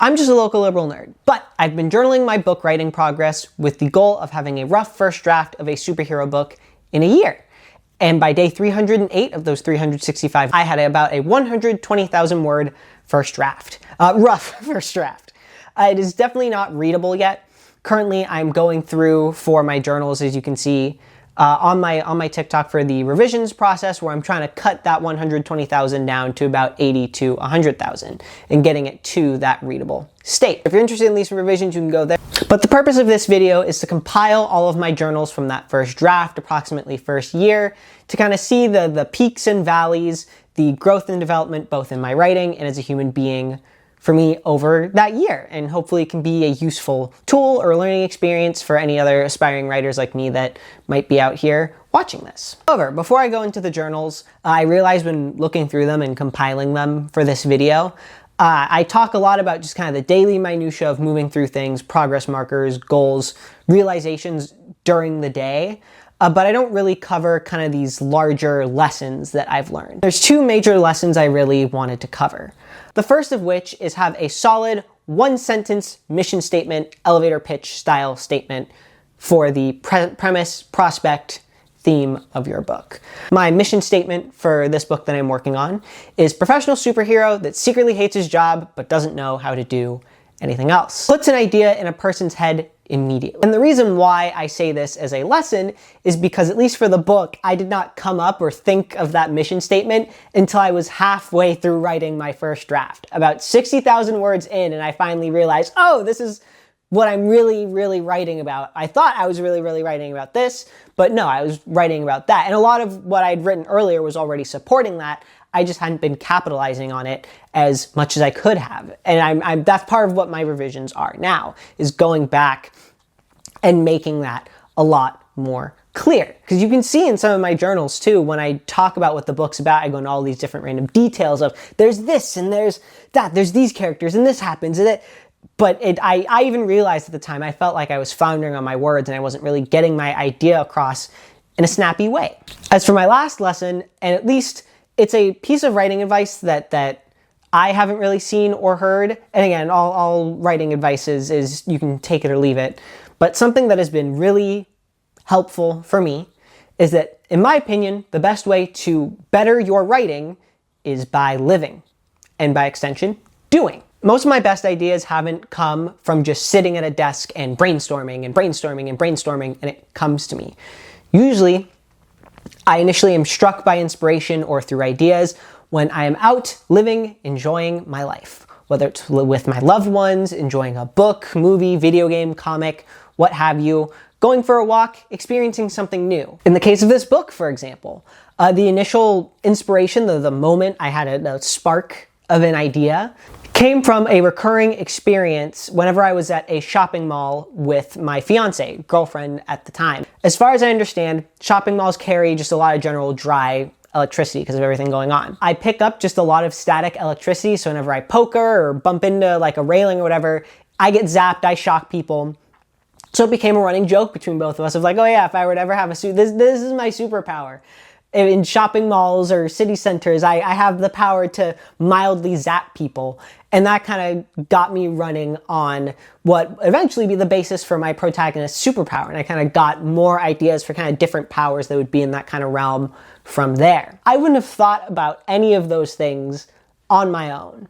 I'm just a local liberal nerd, but I've been journaling my book writing progress with the goal of having a rough first draft of a superhero book in a year. And by day 308 of those 365, I had about a 120,000 word first draft. Rough first draft. It is definitely not readable yet. Currently, I'm going through for my journals, as you can see, on my TikTok for the revisions process, where I'm trying to cut that 120,000 down to about 80 to 100,000 and getting it to that readable state. If you're interested in these revisions, you can go there. But the purpose of this video is to compile all of my journals from that first draft, approximately first year, to kind of see the peaks and valleys, the growth and development, both in my writing and as a human being for me over that year, and hopefully it can be a useful tool or learning experience for any other aspiring writers like me that might be out here watching this. However, before I go into the journals, I realized when looking through them and compiling them for this video, I talk a lot about just kind of the daily minutia of moving through things, progress markers, goals, realizations during the day. But I don't really cover kind of these larger lessons that I've learned. There's two major lessons I really wanted to cover. The first of which is have a solid one-sentence mission statement, elevator pitch style statement for the premise, prospect, theme of your book. My mission statement for this book that I'm working on is professional superhero that secretly hates his job but doesn't know how to do anything else. Puts an idea in a person's head immediately. And the reason why I say this as a lesson is because, at least for the book, I did not come up or think of that mission statement until I was halfway through writing my first draft. About 60,000 words in, and I finally realized, oh, this is what I'm really writing about. I thought I was really writing about this, but no, I was writing about that. And a lot of what I'd written earlier was already supporting that. I just hadn't been capitalizing on it as much as I could have. And that's part of what my revisions are now, is going back and making that a lot more clear. Because you can see in some of my journals too, when I talk about what the book's about, I go into all these different random details of there's this and there's that, there's these characters and this happens and it. But I even realized at the time, I felt like I was floundering on my words and I wasn't really getting my idea across in a snappy way. As for my last lesson, and at least it's a piece of writing advice that I haven't really seen or heard. And again, all writing advice is you can take it or leave it. But something that has been really helpful for me is that, in my opinion, the best way to better your writing is by living, and by extension, doing. Most of my best ideas haven't come from just sitting at a desk and brainstorming and it comes to me. Usually, I initially am struck by inspiration or through ideas when I am out living, enjoying my life. Whether it's with my loved ones, enjoying a book, movie, video game, comic, what have you, going for a walk, experiencing something new. In the case of this book, for example, the initial inspiration, the moment I had a spark of an idea, came from a recurring experience whenever I was at a shopping mall with my fiance, girlfriend at the time. As far as I understand, shopping malls carry just a lot of general dry electricity because of everything going on. I pick up just a lot of static electricity, so whenever I poker or bump into like a railing or whatever, I get zapped, I shock people. So it became a running joke between both of us of like, oh yeah, if I were to ever have a suit, this is my superpower. In shopping malls or city centers, I have the power to mildly zap people. And that kind of got me running on what eventually be the basis for my protagonist's superpower. And I kind of got more ideas for kind of different powers that would be in that kind of realm from there. I wouldn't have thought about any of those things on my own.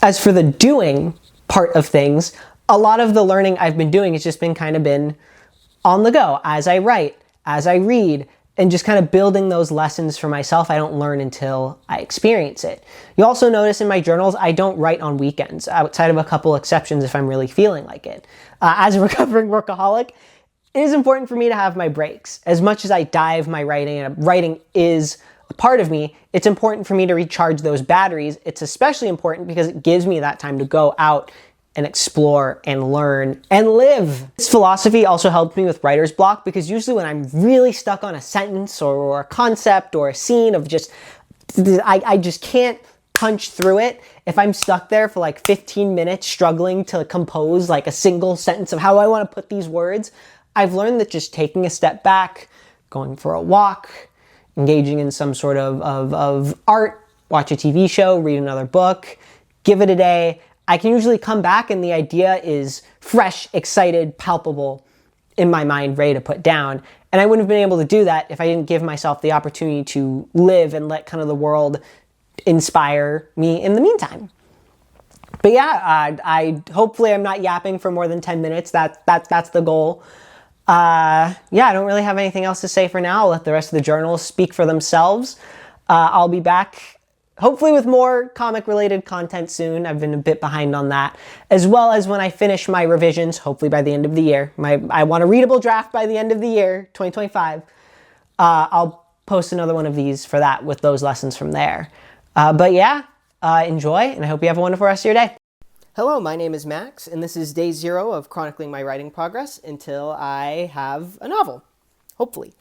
As for the doing part of things, a lot of the learning I've been doing has just been on the go, as I write, as I read, and just kind of building those lessons for myself. I don't learn until I experience it. You also notice in my journals, I don't write on weekends, outside of a couple exceptions if I'm really feeling like it. As a recovering workaholic, it is important for me to have my breaks. As much as I dive my writing, and writing is a part of me, it's important for me to recharge those batteries. It's especially important because it gives me that time to go out and explore and learn and live. This philosophy also helped me with writer's block, because usually when I'm really stuck on a sentence or a concept or a scene of just, I just can't punch through it. If I'm stuck there for like 15 minutes struggling to compose like a single sentence of how I want to put these words, I've learned that just taking a step back, going for a walk, engaging in some sort of art, watch a TV show, read another book, give it a day, I can usually come back and the idea is fresh, excited, palpable in my mind, ready to put down. And I wouldn't have been able to do that if I didn't give myself the opportunity to live and let kind of the world inspire me in the meantime. But yeah, I hopefully I'm not yapping for more than 10 minutes. That's the goal. Yeah, I don't really have anything else to say for now. I'll let the rest of the journals speak for themselves. I'll be back hopefully with more comic-related content soon. I've been a bit behind on that. As well as when I finish my revisions, hopefully by the end of the year. I want a readable draft by the end of the year, 2025. I'll post another one of these for that with those lessons from there. But yeah, enjoy, and I hope you have a wonderful rest of your day. Hello, my name is Max, and this is day 0 of chronicling my writing progress until I have a novel, hopefully.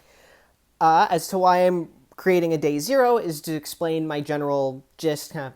As to why I'm creating a day 0 is to explain my general gist, kind of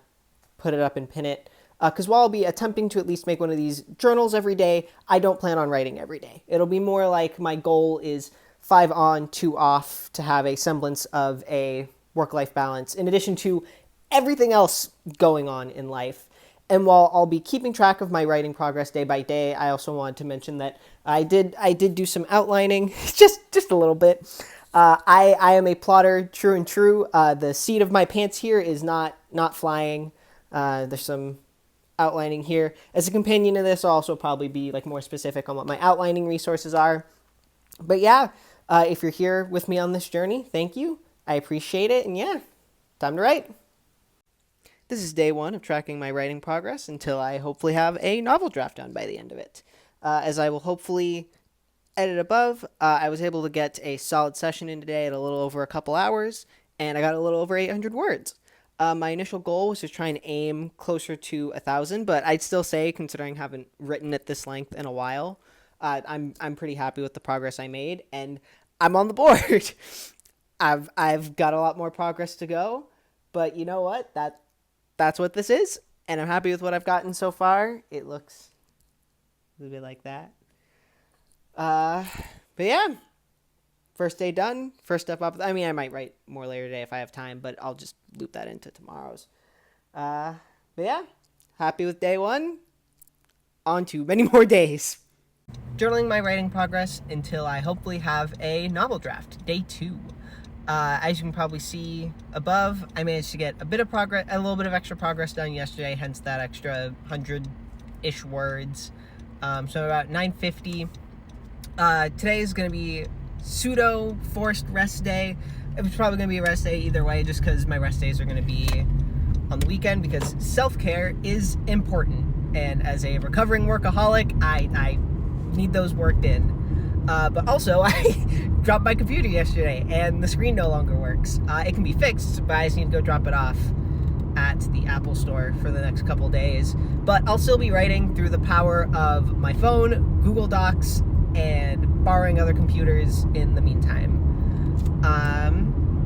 put it up and pin it. Because while I'll be attempting to at least make one of these journals every day, I don't plan on writing every day. It'll be more like my goal is 5 on, 2 off to have a semblance of a work-life balance, in addition to everything else going on in life. And while I'll be keeping track of my writing progress day by day, I also wanted to mention that I did do some outlining, just a little bit. I am a plotter, true and true. The seat of my pants here is not flying. There's some outlining here. As a companion to this, I'll also probably be like more specific on what my outlining resources are. But yeah, if you're here with me on this journey, thank you. I appreciate it. And yeah, time to write. This is day 1 of tracking my writing progress until I hopefully have a novel draft done by the end of it. As I will hopefully edit above, I was able to get a solid session in today at a little over a couple hours, and I got a little over 800 words. My initial goal was to try and aim closer to 1,000, but I'd still say, considering I haven't written at this length in a while, I'm pretty happy with the progress I made, and I'm on the board. I've got a lot more progress to go, but you know what? That's what this is, and I'm happy with what I've gotten so far. It looks a little bit like that. But yeah, first day done, first step up. I mean, I might write more later today if I have time, but I'll just loop that into tomorrow's. But yeah, happy with day 1. On to many more days. Journaling my writing progress until I hopefully have a novel draft, day 2. As you can probably see above, I managed to get a little bit of extra progress done yesterday, hence that extra 100-ish words. So about 950. Today is going to be pseudo forced rest day. It was probably going to be a rest day either way, just because my rest days are going to be on the weekend, because self-care is important. And as a recovering workaholic, I need those worked in. But also, I dropped my computer yesterday, and the screen no longer works. It can be fixed, but I just need to go drop it off at the Apple Store for the next couple days. But I'll still be writing through the power of my phone, Google Docs, and borrowing other computers in the meantime.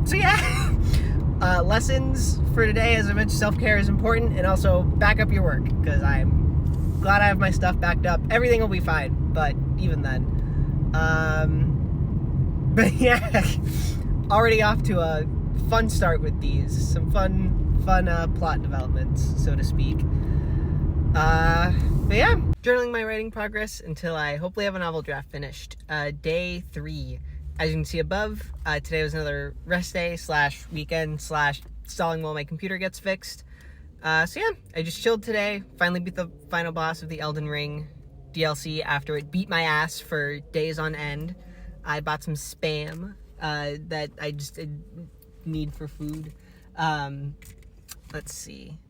So yeah, lessons for today, as I mentioned, self-care is important, and also back up your work, because I'm glad I have my stuff backed up. Everything will be fine, but even then. But yeah, already off to a fun start with these. Some fun plot developments, so to speak. But yeah, journaling my writing progress until I hopefully have a novel draft finished. Day 3. As you can see above, today was another rest day / weekend / stalling while my computer gets fixed. So yeah, I just chilled today. Finally beat the final boss of the Elden Ring DLC after it beat my ass for days on end. I bought some Spam that I just need for food. Let's see.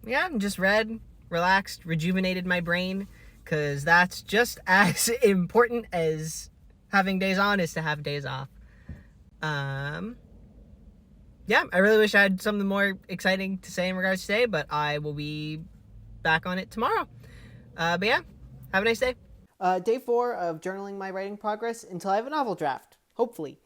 Yeah, just read, relaxed, rejuvenated my brain, because that's just as important as having days on is to have days off. Yeah, I really wish I had something more exciting to say in regards to today, but I will be back on it tomorrow. But yeah, have a nice day. Day 4 of journaling my writing progress until I have a novel draft, hopefully.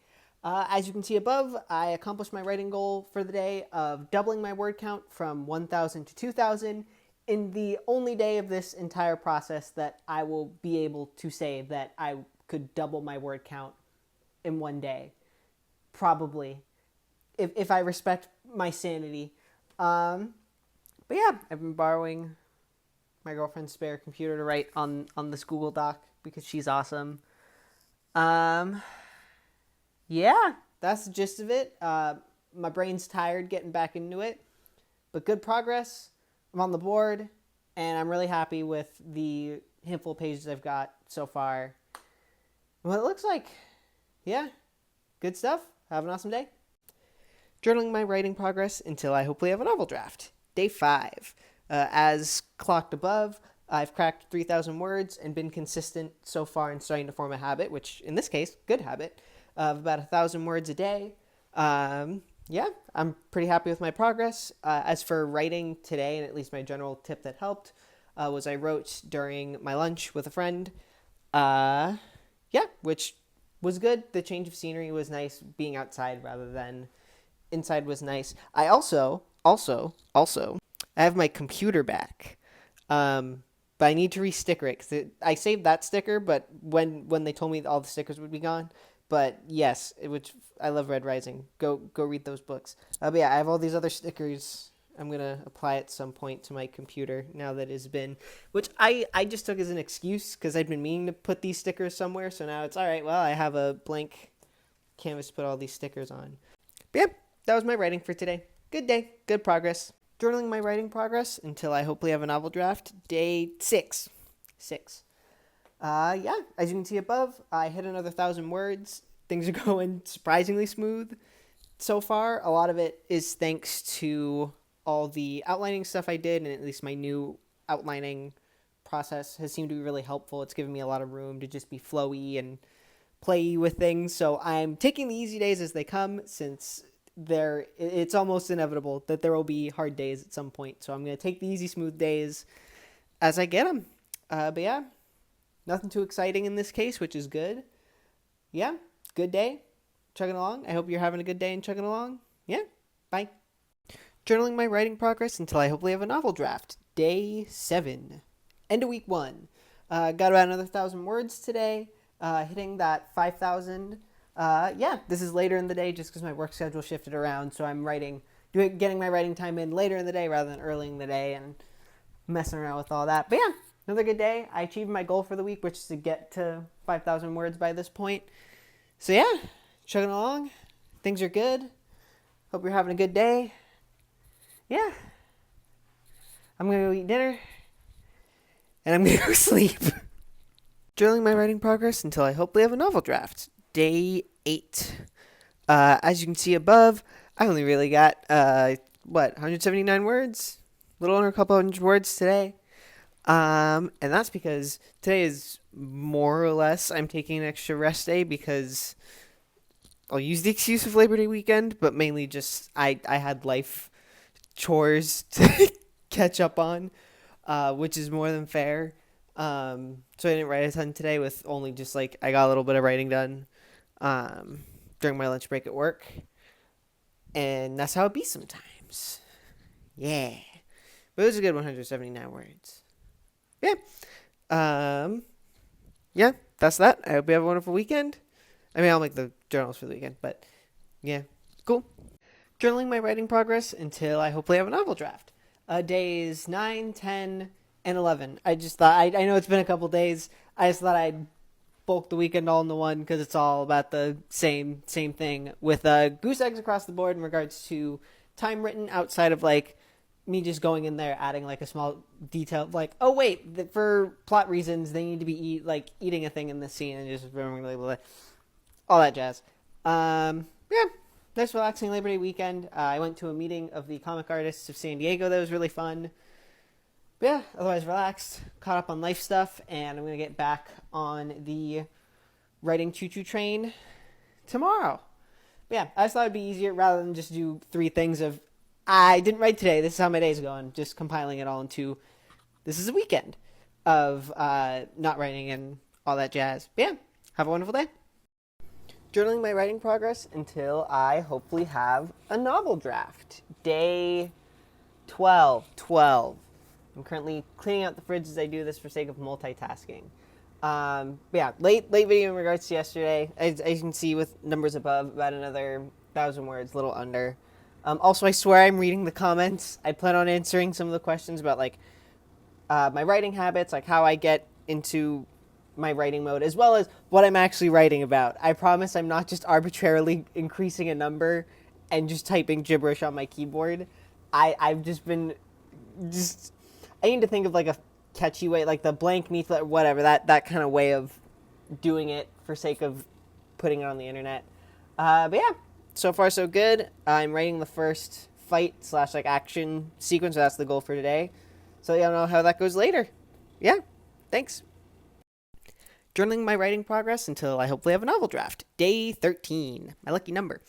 As you can see above, I accomplished my writing goal for the day of doubling my word count from 1,000 to 2,000 in the only day of this entire process that I will be able to say that I could double my word count in one day. Probably. If I respect my sanity. But But yeah, I've been borrowing my girlfriend's spare computer to write on this Google Doc because she's awesome. Yeah, that's the gist of it. My brain's tired getting back into it, but good progress. I'm on the board, and I'm really happy with the handful of pages I've got so far. What it looks like, yeah, good stuff. Have an awesome day. Journaling my writing progress until I hopefully have a novel draft. Day 5. As clocked above, I've cracked 3,000 words and been consistent so far in starting to form a habit, which in this case, good habit, of about 1,000 words a day. Yeah, I'm pretty happy with my progress. As for writing today, and at least my general tip that helped, was I wrote during my lunch with a friend. Yeah, which was good. The change of scenery was nice. Being outside rather than inside was nice. I also, I have my computer back. But I need to re-sticker it because I saved that sticker, but when they told me all the stickers would be gone. But yes, I love Red Rising. Go read those books. But yeah, I have all these other stickers. I'm going to apply at some point to my computer now that it's been, which I just took as an excuse because I'd been meaning to put these stickers somewhere. So now it's all right. Well, I have a blank canvas to put all these stickers on. But yeah, that was my writing for today. Good day. Good progress. Journaling my writing progress until I hopefully have a novel draft. Day 6. Yeah, as you can see above, I hit another 1,000 words. Things are going surprisingly smooth so far. A lot of it is thanks to all the outlining stuff I did, and at least my new outlining process has seemed to be really helpful. It's given me a lot of room to just be flowy and play with things. So I'm taking the easy days as they come, since it's almost inevitable that there will be hard days at some point. So I'm going to take the easy, smooth days as I get them. But yeah, nothing too exciting in this case, which is good. Yeah, good day. Chugging along. I hope you're having a good day and chugging along. Yeah, bye. Journaling my writing progress until I hopefully have a novel draft. Day 7. End of week 1. Got about another 1,000 words today. Hitting that 5,000. Yeah, this is later in the day just because my work schedule shifted around, so I'm getting my writing time in later in the day rather than early in the day and messing around with all that. But yeah, another good day. I achieved my goal for the week, which is to get to 5,000 words by this point. So yeah, chugging along. Things are good. Hope you're having a good day. Yeah. I'm going to go eat dinner, and I'm going to go sleep. Journaling my writing progress until I hopefully have a novel draft. Day 8. As you can see above, I only really got, 179 words? A little under a couple hundred words today. And that's because today is more or less I'm taking an extra rest day because I'll use the excuse of Labor Day weekend, but mainly just I had life chores to catch up on, which is more than fair. So I didn't write a ton today with only just I got a little bit of writing done during my lunch break at work. And that's how it be sometimes. Yeah. But it was a good 179 words. Yeah. Yeah, that's that. I hope you have a wonderful weekend. I mean, I'll make the journals for the weekend, but yeah, cool. Journaling my writing progress until I hopefully have a novel draft. Days 9, 10, and 11. I just thought, I know it's been a couple days. I just thought I'd bulk the weekend all into one because it's all about the same thing with goose eggs across the board in regards to time written outside of me just going in there adding a small detail oh wait, for plot reasons they need to be eating a thing in this scene and just remembering all that jazz. Yeah, nice relaxing Labor Day weekend. I went to a meeting of the Comic Artists of San Diego that was really fun. But yeah, otherwise relaxed, caught up on life stuff, and I'm going to get back on the writing choo-choo train tomorrow. But yeah, I just thought it'd be easier rather than just do 3 things of, I didn't write today, this is how my day's going, just compiling it all into, this is a weekend of not writing and all that jazz. But yeah, have a wonderful day. Journaling my writing progress until I hopefully have a novel draft. Day 12. I'm currently cleaning out the fridge as I do this for sake of multitasking. Yeah, late video in regards to yesterday. As you can see with numbers above, about another 1,000 words, a little under. Also, I swear I'm reading the comments. I plan on answering some of the questions about like my writing habits, like how I get into my writing mode, as well as what I'm actually writing about. I promise I'm not just arbitrarily increasing a number and just typing gibberish on my keyboard. I've just been just I need to think of like a catchy way, like the blank meat, whatever, that kind of way of doing it for sake of putting it on the internet. But yeah, so far so good. I'm writing the first fight slash like action sequence. So that's the goal for today. So yeah, I don't know how that goes later. Yeah, thanks. Journaling my writing progress until I hopefully have a novel draft. Day 13, my lucky number.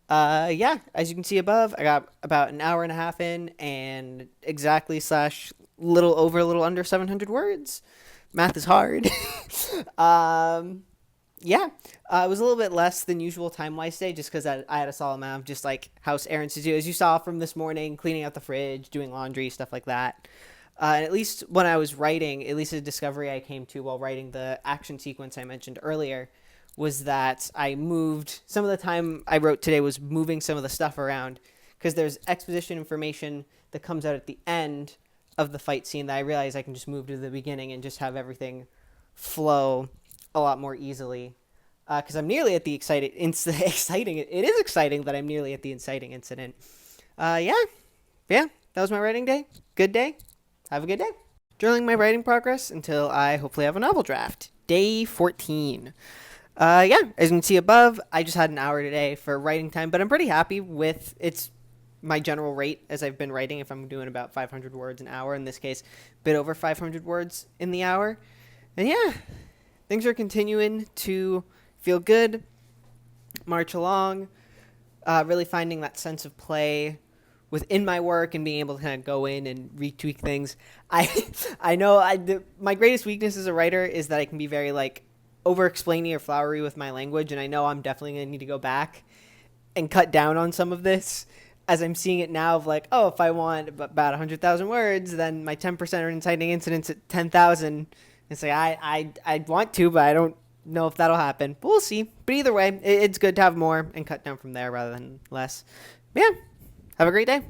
Yeah, as you can see above, I got about an hour and a half in and exactly slash a little under 700 words. Math is hard. Yeah, it was a little bit less than usual time-wise today just because I had a solid amount of just like house errands to do, as you saw from this morning, cleaning out the fridge, doing laundry, stuff like that. And at least when I was writing, at least a discovery I came to while writing the action sequence I mentioned earlier was that I moved some of the time I wrote today was moving some of the stuff around because there's exposition information that comes out at the end of the fight scene that I realize I can just move to the beginning and just have everything flow a lot more easily. Because I'm nearly at the exciting. It is exciting that I'm nearly at the inciting incident. Yeah, that was my writing day. Good day. Have a good day. Journaling my writing progress until I hopefully have a novel draft. Day 14. Yeah, as you can see above, I just had an hour today for writing time, but I'm pretty happy with it's my general rate as I've been writing. If I'm doing about 500 words an hour, in this case, a bit over 500 words in the hour. And yeah, things are continuing to feel good, march along, really finding that sense of play within my work and being able to kind of go in and retweak things. I know my greatest weakness as a writer is that I can be very like over explaining or flowery with my language, and I know I'm definitely going to need to go back and cut down on some of this as I'm seeing it now of like, oh, if I want about 100,000 words, then my 10% are inciting incidents at 10,000. It's like I want to, but I don't know if that'll happen. But we'll see. But either way, it's good to have more and cut down from there rather than less. But yeah, have a great day.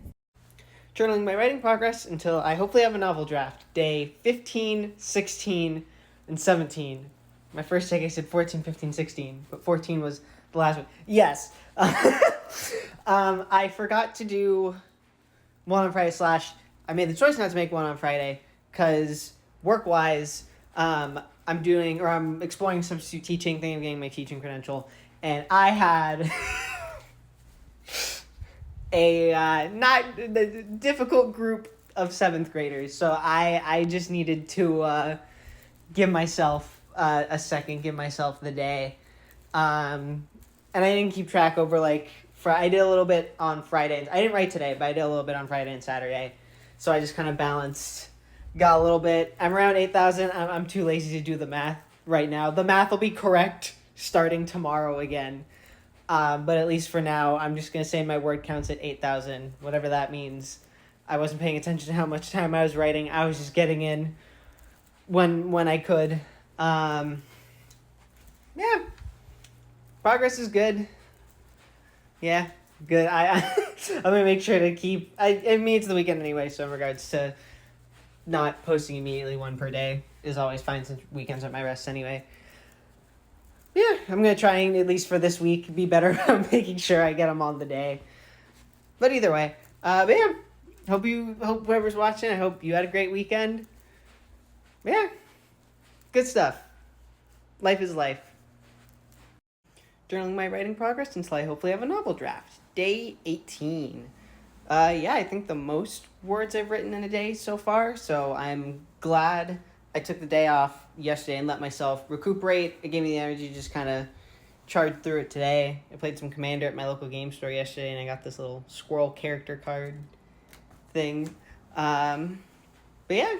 Journaling my writing progress until I hopefully have a novel draft. Day 15, 16, and 17. My first take I said 14, 15, 16, but 14 was the last one. Yes. I forgot to do one on Friday slash I made the choice not to make one on Friday because work-wise, I'm exploring substitute teaching, thinking of getting my teaching credential, and I had a not difficult group of 7th graders, so I just needed to give myself a second, give myself the day, and I didn't keep track over like I did a little bit on Friday. I didn't write today, but I did a little bit on Friday and Saturday, so I just kind of balanced. Got a little bit. I'm around 8,000. I'm too lazy to do the math right now. The math will be correct starting tomorrow again. But at least for now, I'm just going to say my word count's at 8,000, whatever that means. I wasn't paying attention to how much time I was writing. I was just getting in when I could. Yeah. Progress is good. Yeah, good. I'm going to make sure to keep... I mean, it's the weekend anyway, so in regards to not posting immediately one per day is always fine since weekends are my rest anyway. Yeah, I'm going to try and, at least for this week, be better about making sure I get them on the day. But either way, but yeah, hope whoever's watching, I hope you had a great weekend. Yeah, good stuff. Life is life. Journaling my writing progress until I hopefully have a novel draft. Day 18. Yeah, I think the most words I've written in a day so far, so I'm glad I took the day off yesterday and let myself recuperate. It gave me the energy to just kind of charge through it today. I played some Commander at my local game store yesterday, and I got this little squirrel character card thing. But yeah,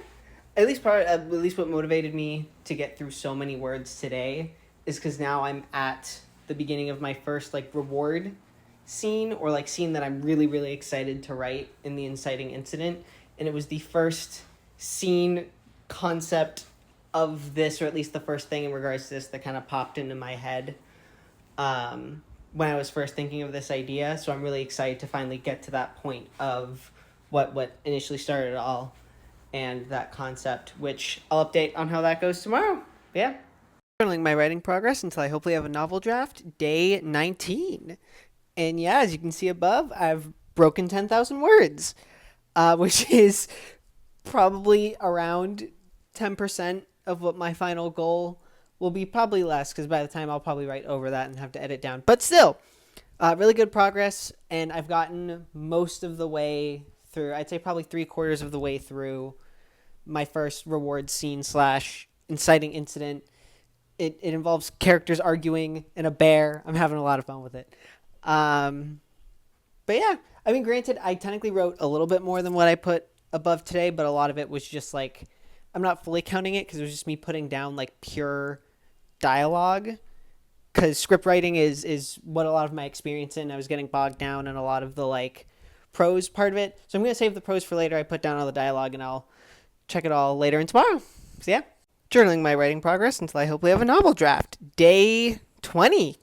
at least what motivated me to get through so many words today is because now I'm at the beginning of my first like reward scene or like scene that I'm really, really excited to write in the inciting incident. And it was the first scene concept of this, or at least the first thing in regards to this that kind of popped into my head. when I was first thinking of this idea. So I'm really excited to finally get to that point of what initially started it all and that concept, which I'll update on how that goes tomorrow. But yeah. Journaling my writing progress until I hopefully have a novel draft, day 19. And yeah, as you can see above, I've broken 10,000 words, which is probably around 10% of what my final goal will be. Probably less, because by the time I'll probably write over that and have to edit down. But still, really good progress, and I've gotten most of the way through. I'd say probably 3/4 of the way through my first reward scene slash inciting incident. It involves characters arguing and a bear. I'm having a lot of fun with it. But yeah, I mean, granted, I technically wrote a little bit more than what I put above today, but a lot of it was just like, I'm not fully counting it because it was just me putting down like pure dialogue. Because script writing is what a lot of my experience in. I was getting bogged down in a lot of the like prose part of it. So I'm going to save the prose for later. I put down all the dialogue and I'll check it all later and tomorrow. So yeah, journaling my writing progress until I hopefully have a novel draft. Day 20.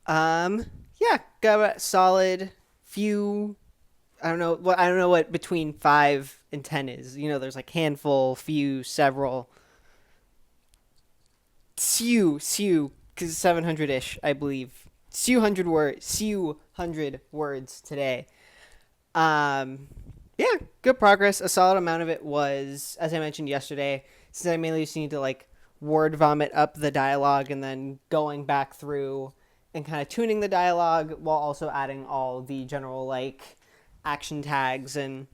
Yeah, got a solid few. I don't know what between 5 and 10 is. You know, there's like handful, few, several. Few, because 700-ish, I believe. Few hundred words today. Yeah, good progress. A solid amount of it was, as I mentioned yesterday, since I mainly just need to like word vomit up the dialogue and then going back through and kind of tuning the dialogue while also adding all the general like action tags and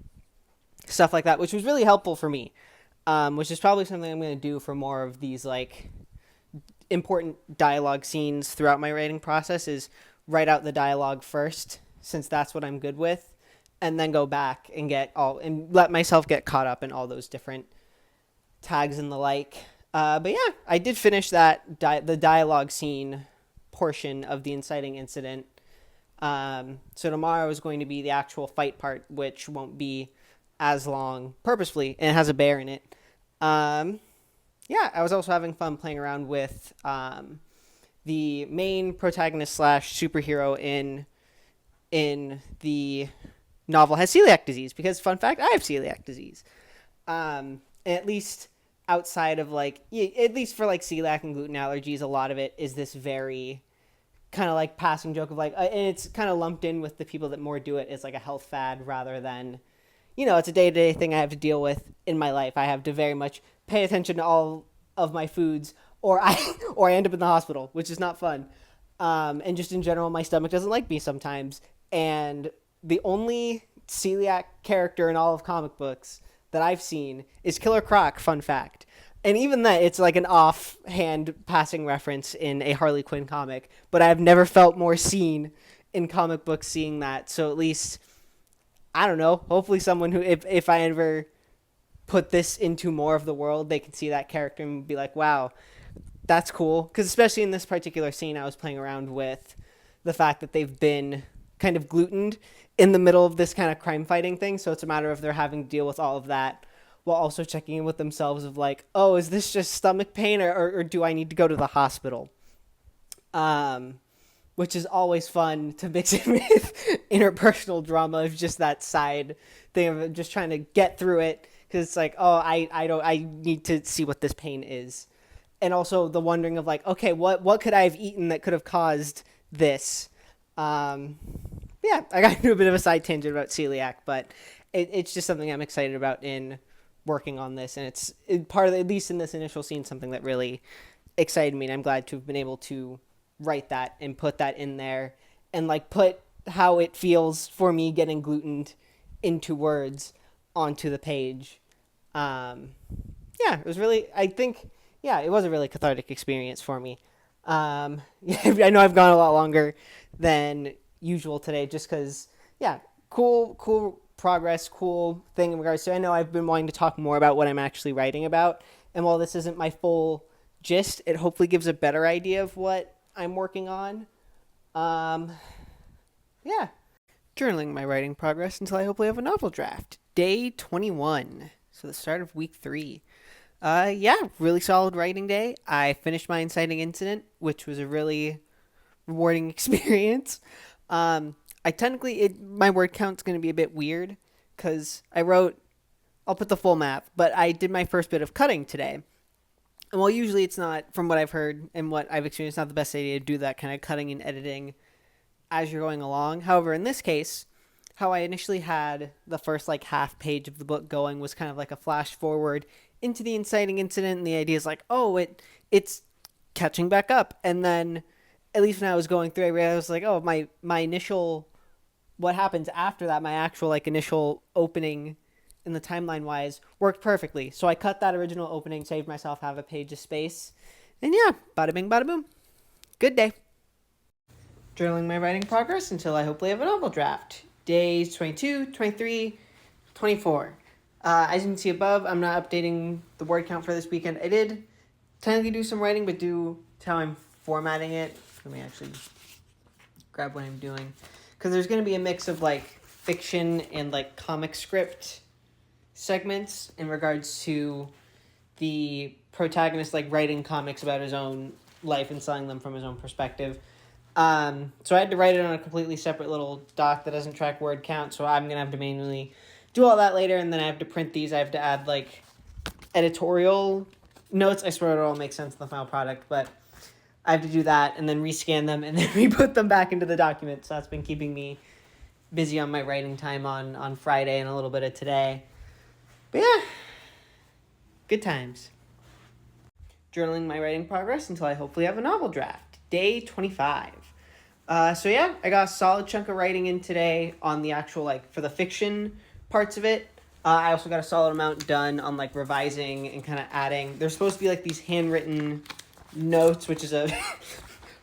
stuff like that, which was really helpful for me. Which is probably something I'm going to do for more of these like important dialogue scenes throughout my writing process, is write out the dialogue first, since that's what I'm good with, and then go back and let myself get caught up in all those different tags and the like. But yeah, I did finish that the dialogue scene portion of the inciting incident. So tomorrow is going to be the actual fight part, which won't be as long purposefully, and it has a bear in it. Yeah, I was also having fun playing around with the main protagonist slash superhero in the novel has celiac disease, because fun fact, I have celiac disease. At least outside of like, at least for like celiac and gluten allergies, a lot of it is this very kind of like passing joke of like, and it's kind of lumped in with the people that more do it as like a health fad rather than, you know, it's a day-to-day thing I have to deal with in my life. I have to very much pay attention to all of my foods, or I end up in the hospital, which is not fun. And just in general, my stomach doesn't like me sometimes. And the only celiac character in all of comic books that I've seen is Killer Croc, fun fact. And even that, it's like an offhand passing reference in a Harley Quinn comic, but I've never felt more seen in comic books seeing that. So at least, I don't know, hopefully someone who, if I ever put this into more of the world, they can see that character and be like, wow, that's cool. Because especially in this particular scene, I was playing around with the fact that they've been kind of glutened in the middle of this kind of crime fighting thing. So it's a matter of they're having to deal with all of that while also checking in with themselves of like, oh, is this just stomach pain, or do I need to go to the hospital? Which is always fun to mix it with interpersonal drama of just that side thing of just trying to get through it, because it's like, oh, I need to see what this pain is. And also the wondering of like, okay, what could I have eaten that could have caused this? Yeah, I got into a bit of a side tangent about celiac, but it's just something I'm excited about in working on this, and it's part of, at least in this initial scene, something that really excited me, and I'm glad to have been able to write that and put that in there, and like put how it feels for me getting glutened into words onto the page. Yeah, it was really, I think, yeah, it was a really cathartic experience for me. Yeah, I know I've gone a lot longer than usual today, just because, yeah, cool progress, cool thing in regards to, I know I've been wanting to talk more about what I'm actually writing about, and while this isn't my full gist, it hopefully gives a better idea of what I'm working on. Yeah. Journaling my writing progress until I hopefully have a novel draft. Day 21. So the start of week 3. Yeah, really solid writing day. I finished my inciting incident, which was a really rewarding experience. I technically, my word count's going to be a bit weird because I'll put the full math, but I did my first bit of cutting today. And while usually it's not, from what I've heard and what I've experienced, not the best idea to do that kind of cutting and editing as you're going along. However, in this case, how I initially had the first like half page of the book going was kind of like a flash forward into the inciting incident, and the idea is like, oh, it's catching back up. And then at least when I was going through, I realized like, oh, my initial, what happens after that, my actual like initial opening in the timeline wise worked perfectly. So I cut that original opening, saved myself half a page of space, and yeah, bada bing, bada boom. Good day. Journaling my writing progress until I hopefully have a novel draft. Days 22, 23, 24. As you can see above, I'm not updating the word count for this weekend. I did technically do some writing, but due to how I'm formatting it, let me actually grab what I'm doing. Because there's going to be a mix of like fiction and like comic script segments in regards to the protagonist like writing comics about his own life and selling them from his own perspective. So I had to write it on a completely separate little doc that doesn't track word count, so I'm going to have to manually do all that later, and then I have to print these. I have to add, like, editorial notes. I swear it'll all make sense in the final product, but I have to do that and then rescan them and then re-put them back into the document, so that's been keeping me busy on my writing time on Friday and a little bit of today. But yeah, good times. Journaling my writing progress until I hopefully have a novel draft. Day 25. So yeah, I got a solid chunk of writing in today on the actual, like, for the fiction parts of it. I also got a solid amount done on, like, revising and kind of adding. There's supposed to be, like, these handwritten notes, which is a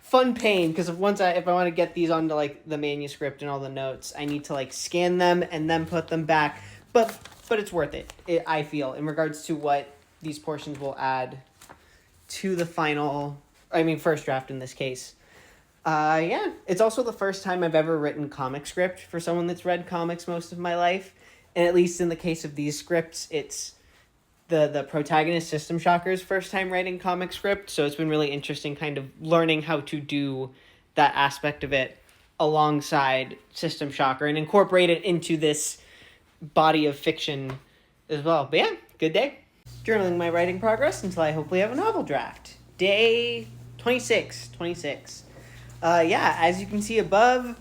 fun pain, because if I want to get these onto, like, the manuscript and all the notes, I need to, like, scan them and then put them back. But it's worth it, I feel, in regards to what these portions will add to the first draft in this case. Yeah, it's also the first time I've ever written comic script for someone that's read comics most of my life. And at least in the case of these scripts, it's the protagonist, System Shocker's first time writing comic script. So it's been really interesting kind of learning how to do that aspect of it alongside System Shocker and incorporate it into this body of fiction as well. But yeah, good day. Journaling my writing progress until I hopefully have a novel draft. Day 26. Yeah, as you can see above,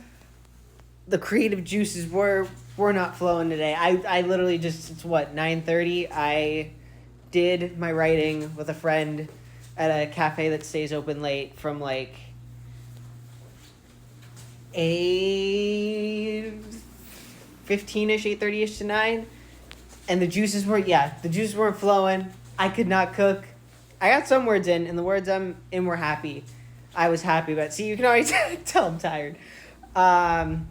the creative juices were not flowing today. I literally just, it's 9:30. I did my writing with a friend at a cafe that stays open late from like 8:15ish, 8:30ish to 9. And the juices weren't flowing. I could not cook. I got some words in, and the words I'm in were happy. I was happy about it. See, you can already tell I'm tired. And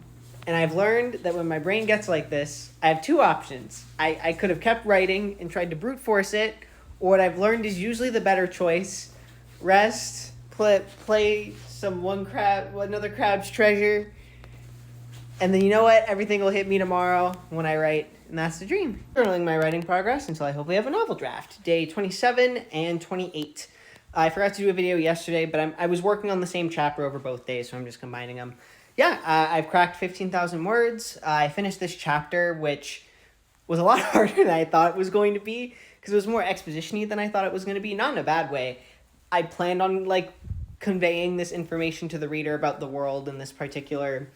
I've learned that when my brain gets like this, I have two options. I could have kept writing and tried to brute force it, or what I've learned is usually the better choice. Rest, play some another Crab's Treasure, and then you know what? Everything will hit me tomorrow when I write, and that's the dream. Journaling my writing progress until I hopefully have a novel draft. Day 27 and 28. I forgot to do a video yesterday, but I was working on the same chapter over both days, so I'm just combining them. Yeah, I've cracked 15,000 words. I finished this chapter, which was a lot harder than I thought it was going to be, because it was more exposition-y than I thought it was going to be. Not in a bad way. I planned on, like, conveying this information to the reader about the world and this particular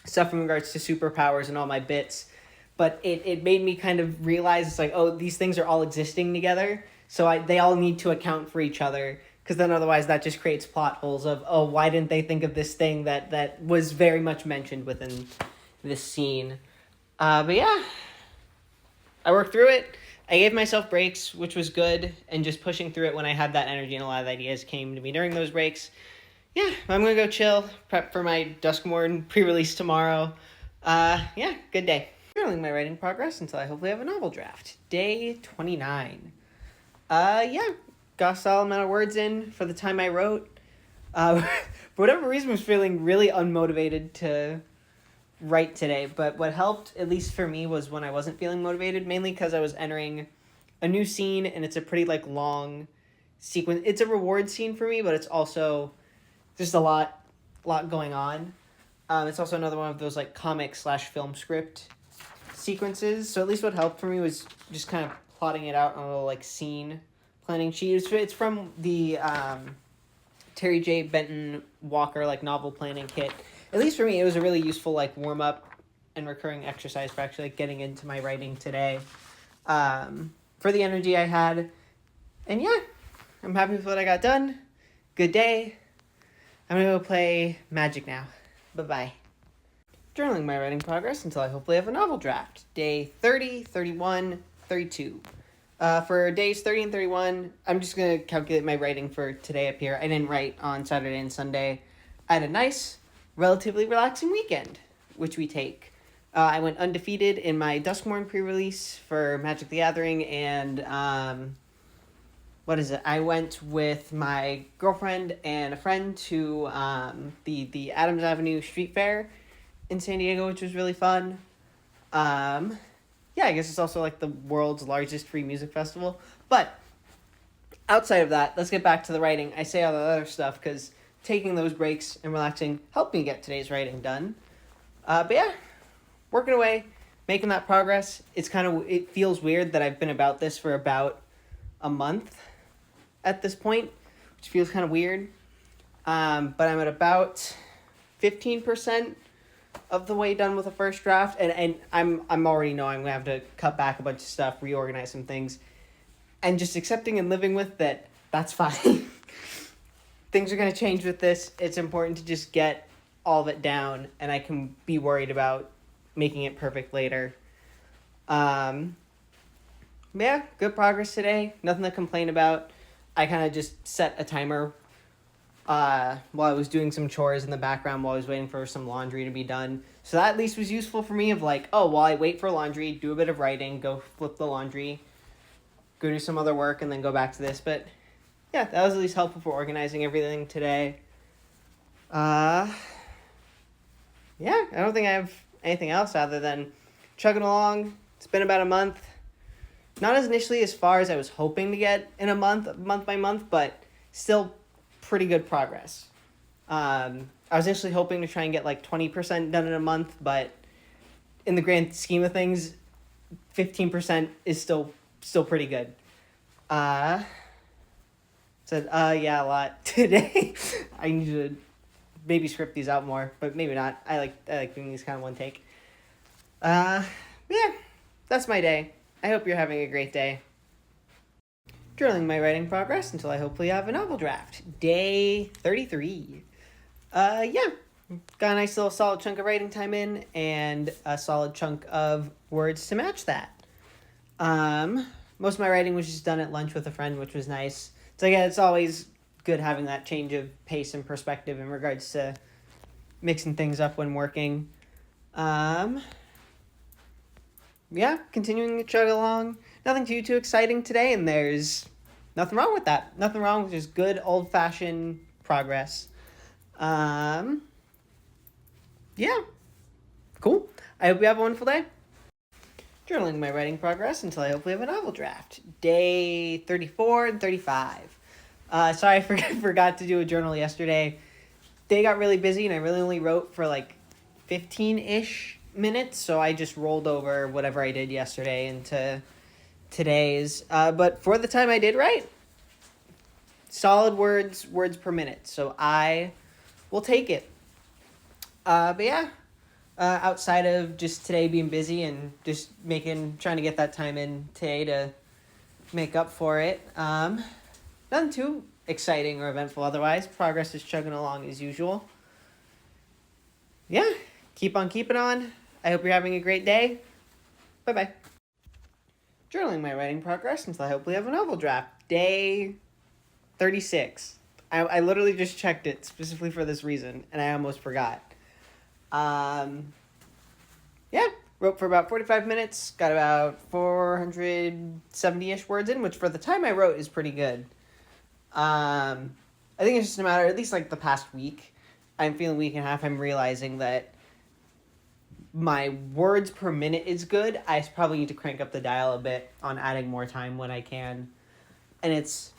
stuff in regards to superpowers and all my bits. But it made me kind of realize, it's like, oh, these things are all existing together, so they all need to account for each other, because then otherwise that just creates plot holes of, oh, why didn't they think of this thing that was very much mentioned within this scene. But yeah, I worked through it. I gave myself breaks, which was good, and just pushing through it when I had that energy, and a lot of ideas came to me during those breaks. Yeah, I'm going to go chill, prep for my Duskmorn pre-release tomorrow. Yeah, good day. Journaling my writing progress until I hopefully have a novel draft. Day 29. Yeah, got a solid amount of words in for the time I wrote. For whatever reason, I was feeling really unmotivated to write today, but what helped, at least for me, was when I wasn't feeling motivated, mainly because I was entering a new scene, and it's a pretty, like, long sequence. It's a reward scene for me, but it's also just a lot lot going on. It's also another one of those like comic slash film script sequences. So at least what helped for me was just kind of plotting it out on a little like scene planning sheet. It's from the Terry J. Benton Walker like novel planning kit. At least for me, it was a really useful like warm up and recurring exercise for actually like, getting into my writing today. For the energy I had, and yeah, I'm happy with what I got done. Good day. I'm gonna go play Magic now. Bye-bye. Journaling my writing progress until I hopefully have a novel draft. Day 30, 31, 32. For days 30 and 31, I'm just going to calculate my writing for today up here. I didn't write on Saturday and Sunday. I had a nice, relatively relaxing weekend, which we take. I went undefeated in my Duskmorn pre-release for Magic the Gathering, and I went with my girlfriend and a friend to the Adams Avenue Street Fair in San Diego, which was really fun. Yeah, I guess it's also like the world's largest free music festival. But outside of that, let's get back to the writing. I say all the other stuff because taking those breaks and relaxing helped me get today's writing done. But yeah, working away, making that progress. It feels weird that I've been about this for about a month at this point, which feels kind of weird. But I'm at about 15% of the way done with the first draft, and I'm already know I'm gonna have to cut back a bunch of stuff, reorganize some things, and just accepting and living with that. That's fine. Things are gonna change with this. It's important to just get all of it down, and I can be worried about making it perfect later. Yeah, good progress today. Nothing to complain about. I kind of just set a timer while I was doing some chores in the background while I was waiting for some laundry to be done. So that at least was useful for me of like, oh, while I wait for laundry, do a bit of writing, go flip the laundry, go do some other work, and then go back to this. But yeah, that was at least helpful for organizing everything today. Yeah, I don't think I have anything else other than chugging along. It's been about a month. Not as initially as far as I was hoping to get in a month by month, but still pretty good progress. I was initially hoping to try and get like 20% done in a month, but in the grand scheme of things, 15% is still pretty good. Yeah, a lot today. I need to maybe script these out more, but maybe not. I like doing these kind of one take. Yeah, that's my day. I hope you're having a great day. Journaling my writing progress until I hopefully have a novel draft. Day 33. Yeah, got a nice little solid chunk of writing time in and a solid chunk of words to match that. Most of my writing was just done at lunch with a friend, which was nice. So yeah, it's always good having that change of pace and perspective in regards to mixing things up when working. Yeah, continuing to chug along. Nothing too exciting today, and there's nothing wrong with that. Nothing wrong with just good old-fashioned progress. Yeah. Cool. I hope you have a wonderful day. Journaling my writing progress until I hopefully have a novel draft. Day 34 and 35. Sorry I forgot to do a journal yesterday. Day got really busy, and I really only wrote for like 15-ish minutes, so I just rolled over whatever I did yesterday into today's. But for the time I did write, solid words per minute, so I will take it. But yeah, outside of just today being busy and just trying to get that time in today to make up for it, nothing too exciting or eventful otherwise. Progress is chugging along as usual. Yeah, keep on keeping on. I hope you're having a great day. Bye-bye. Journaling my writing progress until I hopefully have a novel draft. Day 36. I literally just checked it specifically for this reason, and I almost forgot. Yeah, wrote for about 45 minutes, got about 470-ish words in, which for the time I wrote is pretty good. I think it's just a matter, at least like the past week, I'm feeling week and a half, I'm realizing that my words per minute is good. I probably need to crank up the dial a bit on adding more time when I can. And it's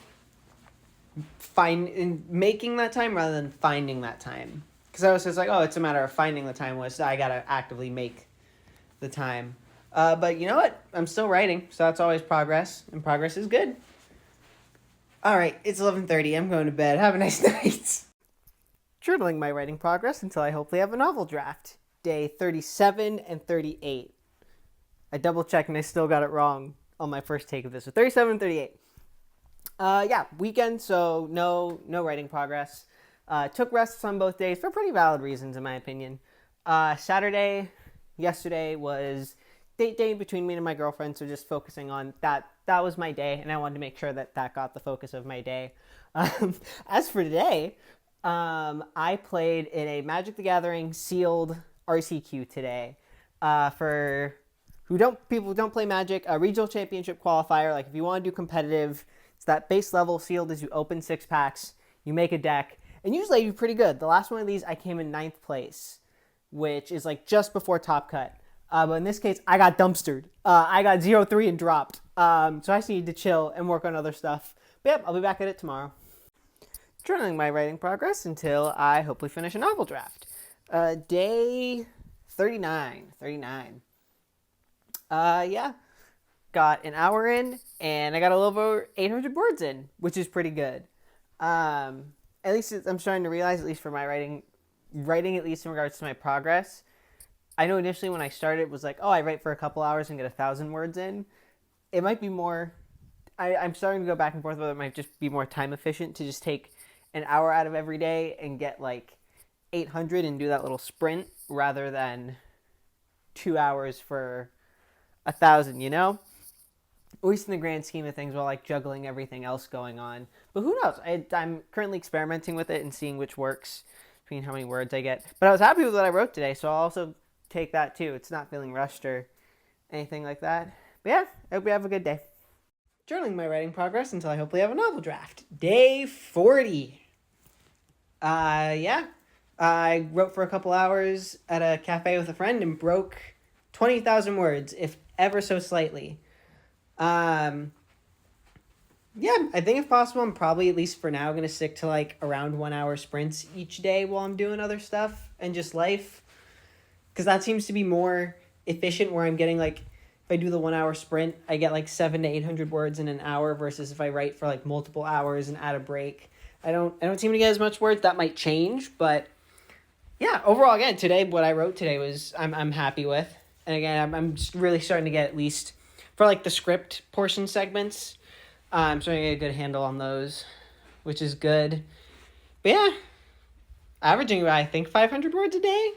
fine in making that time rather than finding that time. Because Because I was just like, oh, it's a matter of finding the time list. I gotta actively make the time. But you know what? I'm still writing, so that's always progress, and progress is good. All right, it's 11:30. I'm going to bed. Have a nice night. Journaling my writing progress until I hopefully have a novel draft. Day 37 and 38. I double checked and I still got it wrong on my first take of this. So 37 and 38. Yeah, weekend, so no writing progress. Took rests on both days for pretty valid reasons, in my opinion. Saturday, yesterday, was date day between me and my girlfriend, so just focusing on that. That was my day, and I wanted to make sure that that got the focus of my day. As for today, I played in a Magic the Gathering sealed RCQ today. For people who don't play Magic, a regional championship qualifier. Like if you want to do competitive, it's that base level sealed is you open 6 packs, you make a deck, and usually I do pretty good. The last one of these I came in 9th place, which is like just before top cut. But in this case, I got dumpstered. I got 0-3 and dropped. So I just need to chill and work on other stuff. But yep, I'll be back at it tomorrow. Journaling my writing progress until I hopefully finish a novel draft. Day 39. Yeah. Got an hour in, and I got a little over 800 words in, which is pretty good. At least I'm starting to realize, at least for my writing at least in regards to my progress. I know initially when I started it was like, oh, I write for a couple hours and get 1,000 words in. It might be more. I'm starting to go back and forth whether it might just be more time efficient to just take an hour out of every day and get like 800 and do that little sprint rather than 2 hours for 1,000, you know? At least in the grand scheme of things, while like juggling everything else going on. But who knows? I'm currently experimenting with it and seeing which works between how many words I get. But I was happy with what I wrote today, so I'll also take that too. It's not feeling rushed or anything like that. But yeah, I hope you have a good day. Journaling my writing progress until I hopefully have a novel draft. Day 40. Yeah. I wrote for a couple hours at a cafe with a friend and broke 20,000 words, if ever so slightly. Yeah, I think if possible, I'm probably, at least for now, going to stick to like around 1 hour sprints each day while I'm doing other stuff and just life. Because that seems to be more efficient, where I'm getting like, if I do the 1 hour sprint, I get like 700 to 800 words in an hour, versus if I write for like multiple hours and add a break, I don't seem to get as much words. That might change, but yeah, overall, again, today, what I wrote today was, I'm happy with. And again, I'm really starting to get, at least for like the script portion segments, I'm starting to get a good handle on those, which is good. But yeah, averaging, I think, 500 words a day,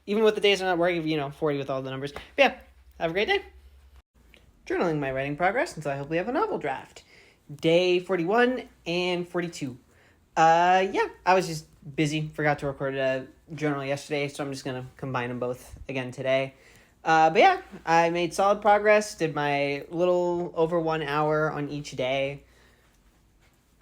even with the days I'm not working, 40 with all the numbers. But yeah, have a great day. Journaling my writing progress until I hopefully have a novel draft. Day 41 and 42. Yeah, I was just busy. Forgot to record a journal yesterday, so I'm just going to combine them both again today. But yeah, I made solid progress, did my little over 1 hour on each day.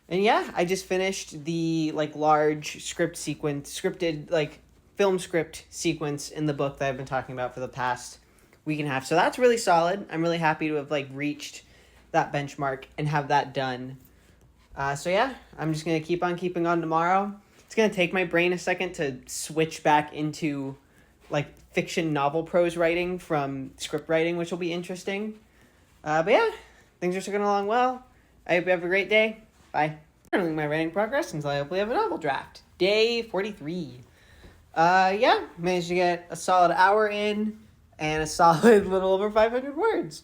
And yeah, I just finished the like large scripted like film script sequence in the book that I've been talking about for the past week and a half. So that's really solid. I'm really happy to have like reached that benchmark and have that done. So yeah, I'm just going to keep on keeping on tomorrow. It's going to take my brain a second to switch back into like fiction novel prose writing from script writing, which will be interesting. But yeah, things are going along well. I hope you have a great day. Bye. Journaling my writing progress until I hopefully have a novel draft. Day 43. Yeah, managed to get a solid hour in and a solid little over 500 words.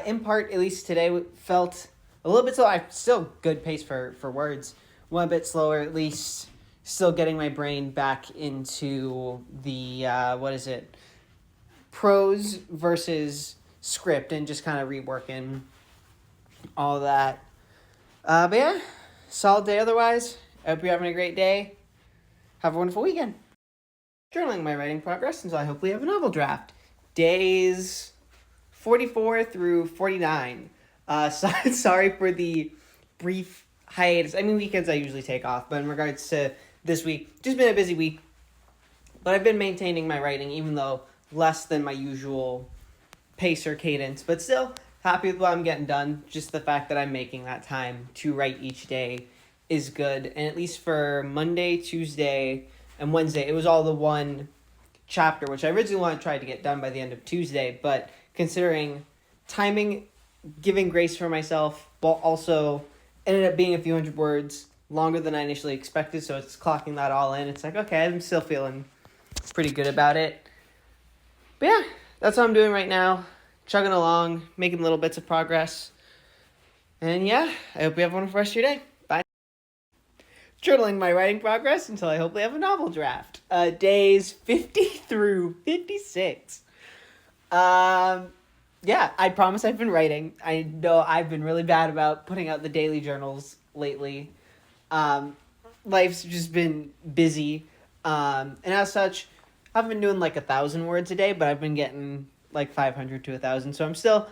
In part, at least today, felt a little bit slow. I still good pace for words. One bit slower, at least. Still getting my brain back into the, prose versus script, and just kind of reworking all that. But yeah, solid day otherwise. I hope you're having a great day. Have a wonderful weekend. Journaling my writing progress until I hopefully have a novel draft. Days 44 through 49. Sorry for the brief hiatus. I mean, weekends I usually take off, but in regards to this week, just been a busy week. But I've been maintaining my writing, even though less than my usual pace or cadence. But still, happy with what I'm getting done. Just the fact that I'm making that time to write each day is good. And at least for Monday, Tuesday, and Wednesday it was all the one chapter, which I originally wanted to try to get done by the end of Tuesday, but considering timing, giving grace for myself, but also ended up being a few hundred words longer than I initially expected, so it's clocking that all in. It's like, okay, I'm still feeling pretty good about it. But yeah, that's what I'm doing right now. Chugging along, making little bits of progress. And yeah, I hope you have a wonderful rest of your day. Bye. Journaling my writing progress until I hopefully have a novel draft. Days 50 through 56. Yeah, I promise I've been writing. I know I've been really bad about putting out the daily journals lately. Life's just been busy. And as such, I've been doing like 1,000 words a day, but I've been getting like 500 to 1,000. So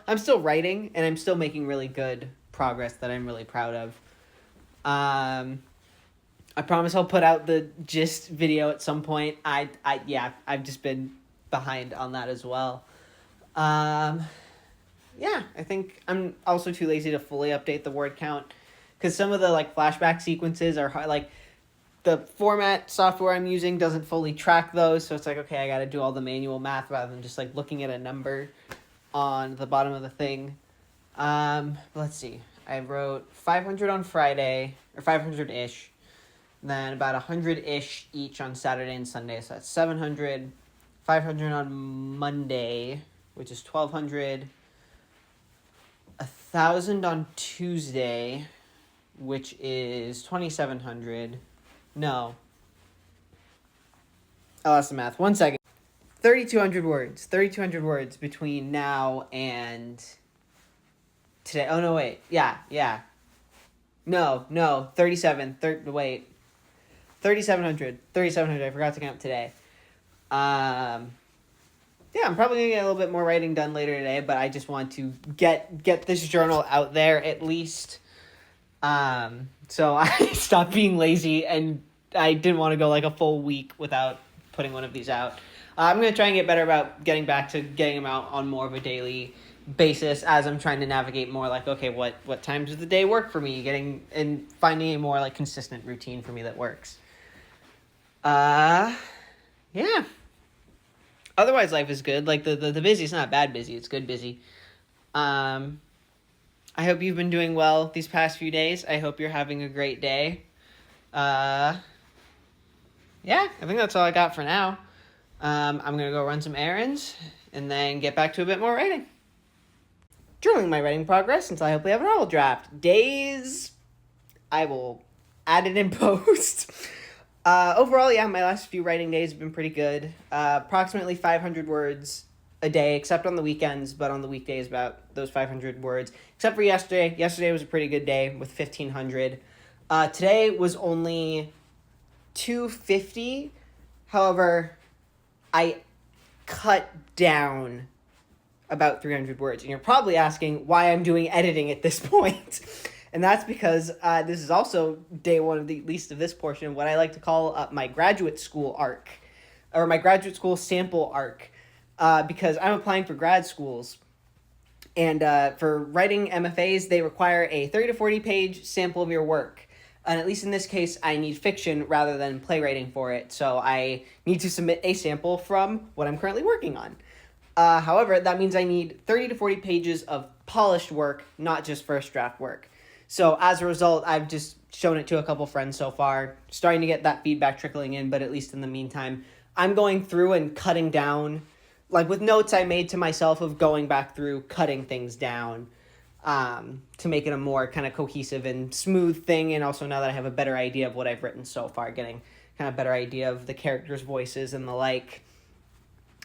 I'm still writing, and I'm still making really good progress that I'm really proud of. I promise I'll put out the gist video at some point. I've just been behind on that as well. Yeah, I think I'm also too lazy to fully update the word count, because some of the like flashback sequences are hard, like the format software I'm using doesn't fully track those, so it's like, okay, I got to do all the manual math rather than just like looking at a number on the bottom of the thing. Let's see. I wrote 500 on Friday, or 500-ish, then about 100-ish each on Saturday and Sunday, so that's 700, 500 on Monday, which is 1,200, 1,000 on Tuesday, which is 2,700. No. I lost the math. 1 second. 3,200 words. 3,200 words between now and today. Oh, no, wait. Yeah. No. 37. Wait. 3,700. 3,700. I forgot to count today. Yeah, I'm probably going to get a little bit more writing done later today, but I just want to get this journal out there at least. So I stopped being lazy, and I didn't want to go like a full week without putting one of these out. I'm going to try and get better about getting back to getting them out on more of a daily basis as I'm trying to navigate more like, okay, what times of the day work for me, and finding a more like consistent routine for me that works. Yeah. Otherwise, life is good. Like, the busy is not bad busy. It's good busy. I hope you've been doing well these past few days. I hope you're having a great day. Yeah, I think that's all I got for now. I'm going to go run some errands and then get back to a bit more writing. Journaling my writing progress until I hopefully have a novel draft. Days, I will add it in post. Overall, yeah, my last few writing days have been pretty good. Approximately 500 words a day, except on the weekends, but on the weekdays about those 500 words. Except for yesterday. Yesterday was a pretty good day with 1,500. Today was only 250. However, I cut down about 300 words. And you're probably asking why I'm doing editing at this point. And that's because this is also day one of the least of this portion, what I like to call my graduate school arc, or my graduate school sample arc, because I'm applying for grad schools. And for writing MFAs, they require a 30 to 40 page sample of your work. And at least in this case, I need fiction rather than playwriting for it. So I need to submit a sample from what I'm currently working on. However, that means I need 30 to 40 pages of polished work, not just first draft work. So as a result, I've just shown it to a couple friends so far, starting to get that feedback trickling in, but at least in the meantime, I'm going through and cutting down, like with notes I made to myself of going back through, cutting things down to make it a more kind of cohesive and smooth thing, and also now that I have a better idea of what I've written so far, getting kind of better idea of the characters' voices and the like.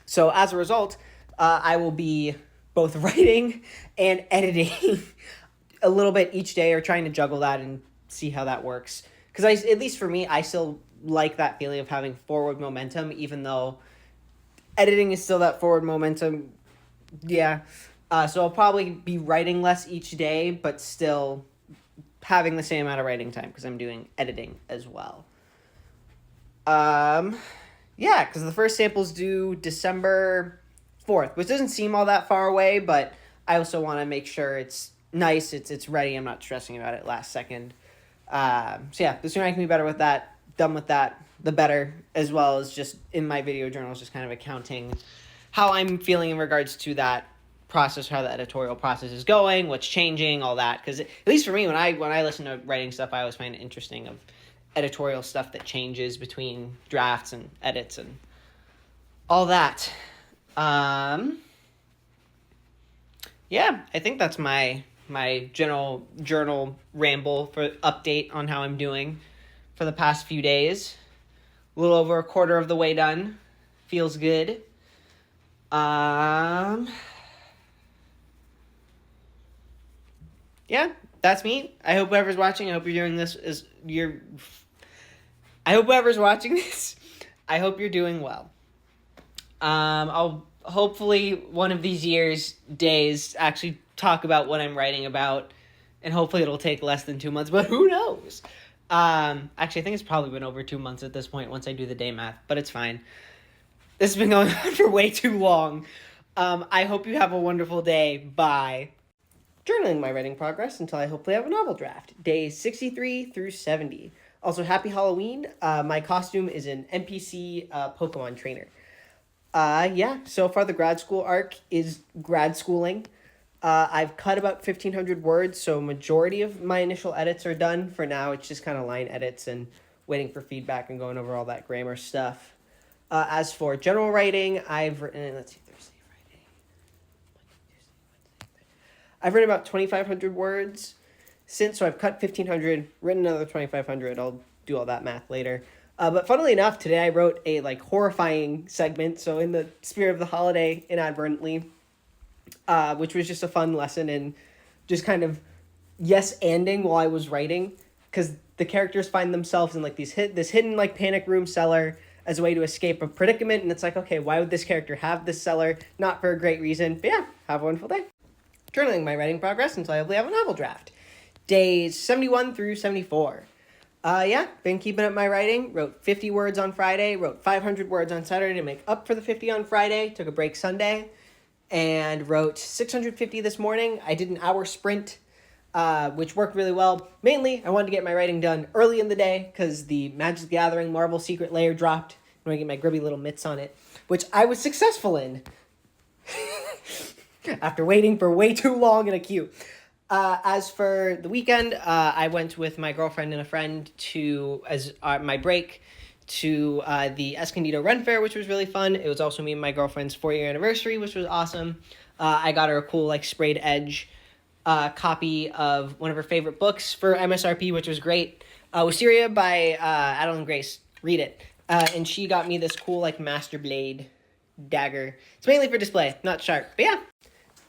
So as a result, I will be both writing and editing a little bit each day, or trying to juggle that and see how that works. Because at least for me, I still like that feeling of having forward momentum, even though editing is still that forward momentum. Yeah. So I'll probably be writing less each day, but still having the same amount of writing time because I'm doing editing as well. Yeah, because the first sample's due December 4th, which doesn't seem all that far away, but I also want to make sure it's nice, it's ready, I'm not stressing about it last second. So yeah, the sooner I can be better with that, done with that, the better, as well as just in my video journals, just kind of accounting how I'm feeling in regards to that process, how the editorial process is going, what's changing, all that. Because at least for me, when I listen to writing stuff, I always find it interesting of editorial stuff that changes between drafts and edits and all that. Yeah, I think that's my general journal ramble for update on how I'm doing for the past few days. A little over a quarter of the way done. Feels good. Yeah, that's me. I hope whoever's watching, I hope you're doing this I hope whoever's watching this, I hope you're doing well. I'll hopefully one of these days actually talk about what I'm writing about, and hopefully it'll take less than 2 months, but who knows? Actually, I think it's probably been over 2 months at this point once I do the day math, but it's fine. This has been going on for way too long. I hope you have a wonderful day. Bye. Journaling my writing progress until I hopefully have a novel draft. Days 63 through 70. Also, happy Halloween. My costume is an NPC Pokemon trainer. Yeah, so far the grad school arc is grad schooling. I've cut about 1,500 words, so majority of my initial edits are done. For now, it's just kind of line edits and waiting for feedback and going over all that grammar stuff. As for general writing, I've written, let's see, Thursday, Friday, Monday, Tuesday, Wednesday, I've written about 2,500 words since, so I've cut 1,500, written another 2,500. I'll do all that math later. But funnily enough, today I wrote a horrifying segment, so in the spirit of the holiday, inadvertently, which was just a fun lesson in just kind of yes-anding while I was writing, because the characters find themselves in this hidden panic room cellar as a way to escape a predicament, and it's okay, why would this character have this cellar? Not for a great reason, but yeah, have a wonderful day. Journaling my writing progress until I hopefully have a novel draft. Days 71 through 74. Yeah, been keeping up my writing. Wrote 50 words on Friday, wrote 500 words on Saturday to make up for the 50 on Friday, took a break Sunday, and wrote 650 this morning. I did an hour sprint, which worked really well. Mainly, I wanted to get my writing done early in the day because the Magic the Gathering Marvel Secret Lair dropped. I want to get my grubby little mitts on it, which I was successful in after waiting for way too long in a queue. As for the weekend, I went with my girlfriend and a friend as my break to the Escondido Ren Fair, which was really fun. It was also me and my girlfriend's 4-year anniversary, which was awesome. I got her a cool sprayed edge copy of one of her favorite books for MSRP, which was great. Wisteria by Adeline Grace. Read it. And she got me this cool Master Blade dagger. It's mainly for display, not sharp. But yeah,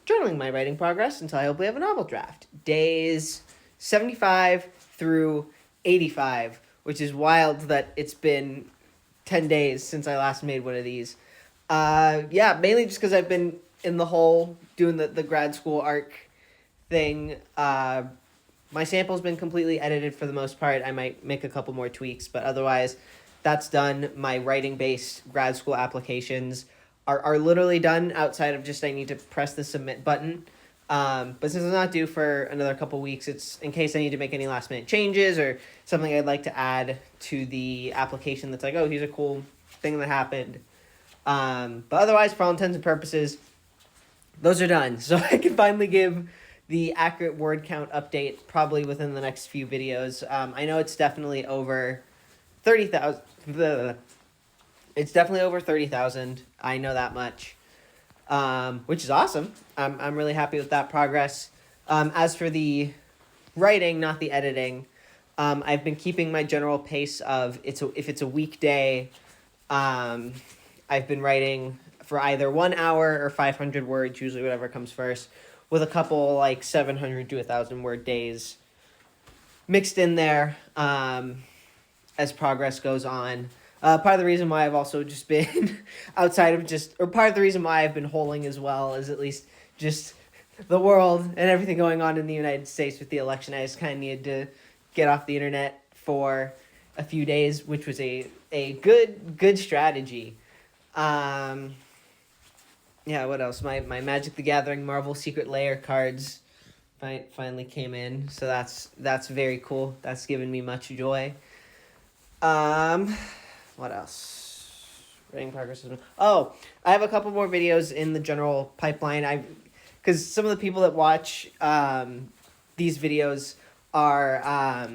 journaling my writing progress until I hopefully have a novel draft. Days 75 through 85, which is wild that it's been 10 days since I last made one of these. Yeah, mainly just because I've been in the hole doing the grad school arc thing. My sample's been completely edited for the most part. I might make a couple more tweaks, but otherwise that's done. My writing-based grad school applications are literally done outside of just I need to press the submit button. But since it's not due for another couple weeks, it's in case I need to make any last minute changes or something I'd like to add to the application that's oh, here's a cool thing that happened. But otherwise, for all intents and purposes, those are done. So I can finally give the accurate word count update probably within the next few videos. I know it's definitely over 30,000. It's definitely over 30,000. I know that much, which is awesome. I'm really happy with that progress. As for the writing, not the editing, I've been keeping my general pace of if it's a weekday, I've been writing for either 1 hour or 500 words, usually whatever comes first, with a couple 700 to 1,000 word days mixed in there as progress goes on. Part of the reason why I've also just been outside of part of the reason why I've been holing as well is at least just the world and everything going on in the United States with the election. I just kind of needed to get off the internet for a few days, which was a good strategy. Yeah, what else? My Magic the Gathering Marvel Secret Lair cards finally came in, so that's very cool. That's given me much joy. What else? Writing progress. Oh, I have a couple more videos in the general pipeline. Because some of the people that watch these videos are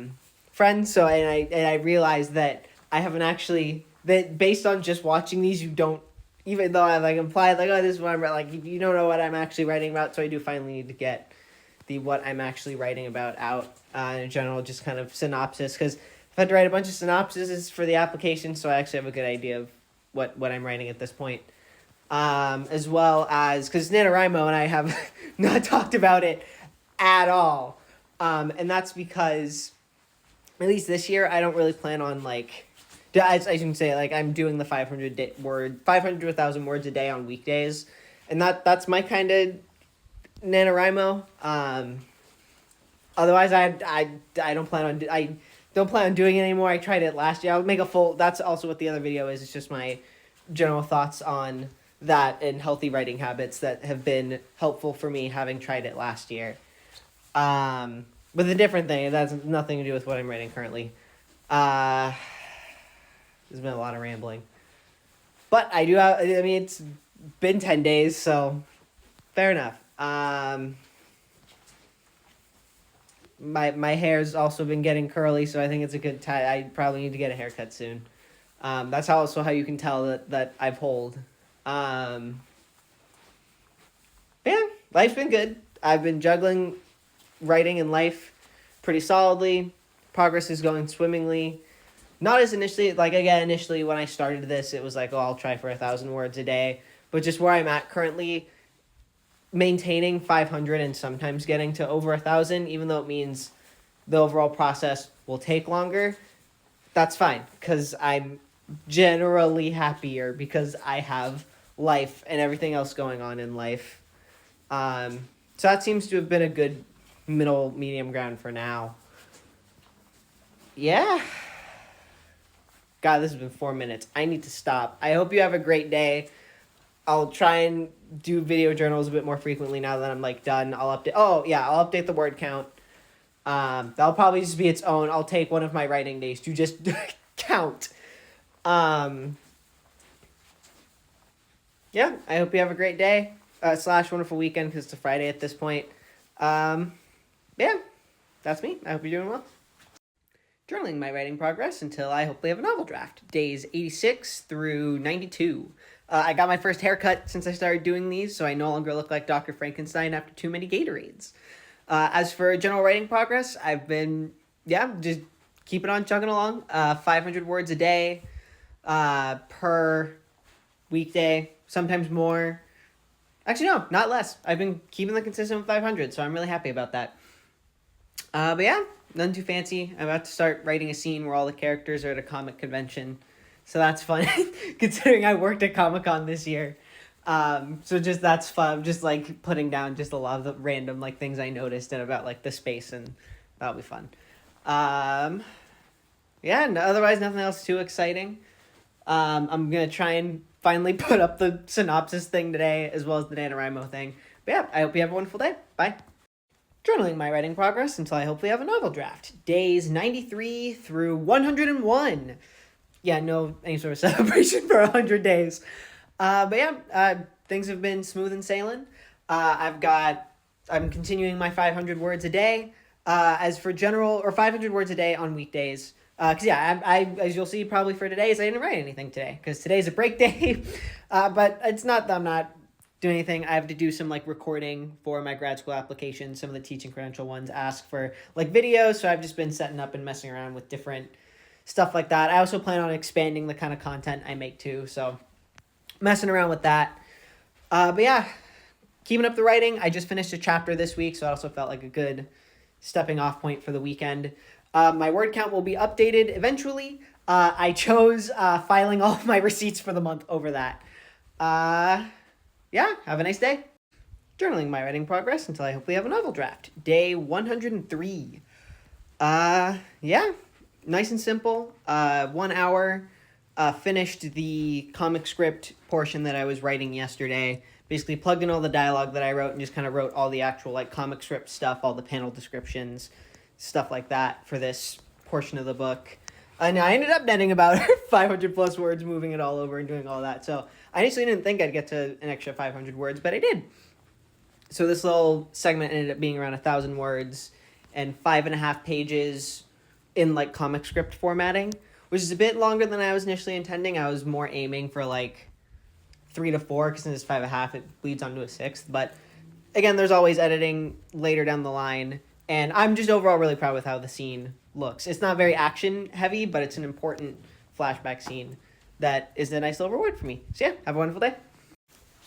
friends. So and I realized that I haven't actually, that based on just watching these, you don't, even though I like implied like, oh, this is what I'm like, you don't know what I'm actually writing about. So I do finally need to get the what I'm actually writing about out in general, just kind of synopsis, because if I had to write a bunch of synopses for the application, so I actually have a good idea of what I'm writing at this point. As well as, because NaNoWriMo and I have not talked about it at all. And that's because, at least this year, I don't really plan on, like, as you can say, like, I'm doing the 500 to 1,000 words a day on weekdays. And that's my kind of NaNoWriMo. Otherwise, I don't plan on doing it anymore. I tried it last year. I'll make a full, that's also what the other video is. It's just my general thoughts on that and healthy writing habits that have been helpful for me, having tried it last year. With a different thing, that has nothing to do with what I'm writing currently. There's been a lot of rambling. But I do have, I mean, it's been 10 days, so fair enough. My hair's also been getting curly, so I think it's a good time. I probably need to get a haircut soon. That's also how you can tell that I've holed. Yeah, life's been good. I've been juggling writing and life pretty solidly. Progress is going swimmingly. Not as initially, like, again, initially when I started this, it was like, oh, I'll try for 1,000 words a day. But just where I'm at currently, maintaining 500 and sometimes getting to over 1,000, even though it means the overall process will take longer, that's fine, because I'm generally happier because I have life and everything else going on in life. So that seems to have been a good medium ground for now. Yeah. God, this has been 4 minutes. I need to stop. I hope you have a great day. I'll try and do video journals a bit more frequently now that I'm, like, done. I'll update the word count. That'll probably just be its own. I'll take one of my writing days to just count. Yeah, I hope you have a great day, / wonderful weekend, because it's a Friday at this point. Yeah, that's me. I hope you're doing well. Journaling my writing progress until I hopefully have a novel draft. Days 86 through 92. I got my first haircut since I started doing these, so I no longer look like Dr. Frankenstein after too many Gatorades. As for general writing progress, I've been, just keeping on chugging along. 500 words a day per weekday, sometimes more. Actually, no, not less. I've been keeping the consistent with 500, so I'm really happy about that. But yeah, nothing too fancy. I'm about to start writing a scene where all the characters are at a comic convention. So that's fun, considering I worked at Comic-Con this year. So just that's fun. Just like putting down just a lot of the random like things I noticed and about like the space, and that'll be fun. Yeah, no, otherwise nothing else too exciting. I'm gonna try and finally put up the synopsis thing today, as well as the NaNoWriMo thing. But yeah, I hope you have a wonderful day. Bye. Journaling my writing progress until I hopefully have a novel draft. Days 93 through 101. Yeah, no any sort of celebration for 100 days. But yeah, things have been smooth and sailing. I'm continuing my 500 words a day. As for 500 words a day on weekdays. Because yeah, I as you'll see probably for today's, I didn't write anything today because today's a break day. But it's not that I'm not doing anything. I have to do some like recording for my grad school application. Some of the teaching credential ones ask for like videos, so I've just been setting up and messing around with different stuff like that. I also plan on expanding the kind of content I make too, so messing around with that. But yeah, keeping up the writing. I just finished a chapter this week, so it also felt like a good stepping off point for the weekend. My word count will be updated eventually. I chose filing all of my receipts for the month over that. Yeah, have a nice day. Journaling my writing progress until I hopefully have a novel draft. Day 103. Yeah, nice and simple. 1 hour. Finished the comic script portion that I was writing yesterday. Basically plugged in all the dialogue that I wrote and just kind of wrote all the actual like comic script stuff, all the panel descriptions, stuff like that for this portion of the book. And I ended up netting about 500 plus words, moving it all over and doing all that. So I initially didn't think I'd get to an extra 500 words, but I did. So this little segment ended up being around 1,000 words and 5.5 pages in like comic script formatting, which is a bit longer than I was initially intending. I was more aiming for like 3 to 4, because since it's 5.5, it bleeds onto a sixth. But again, there's always editing later down the line, and I'm just overall really proud with how the scene looks. It's not very action heavy, but it's an important flashback scene that is a nice little reward for me. So yeah, have a wonderful day.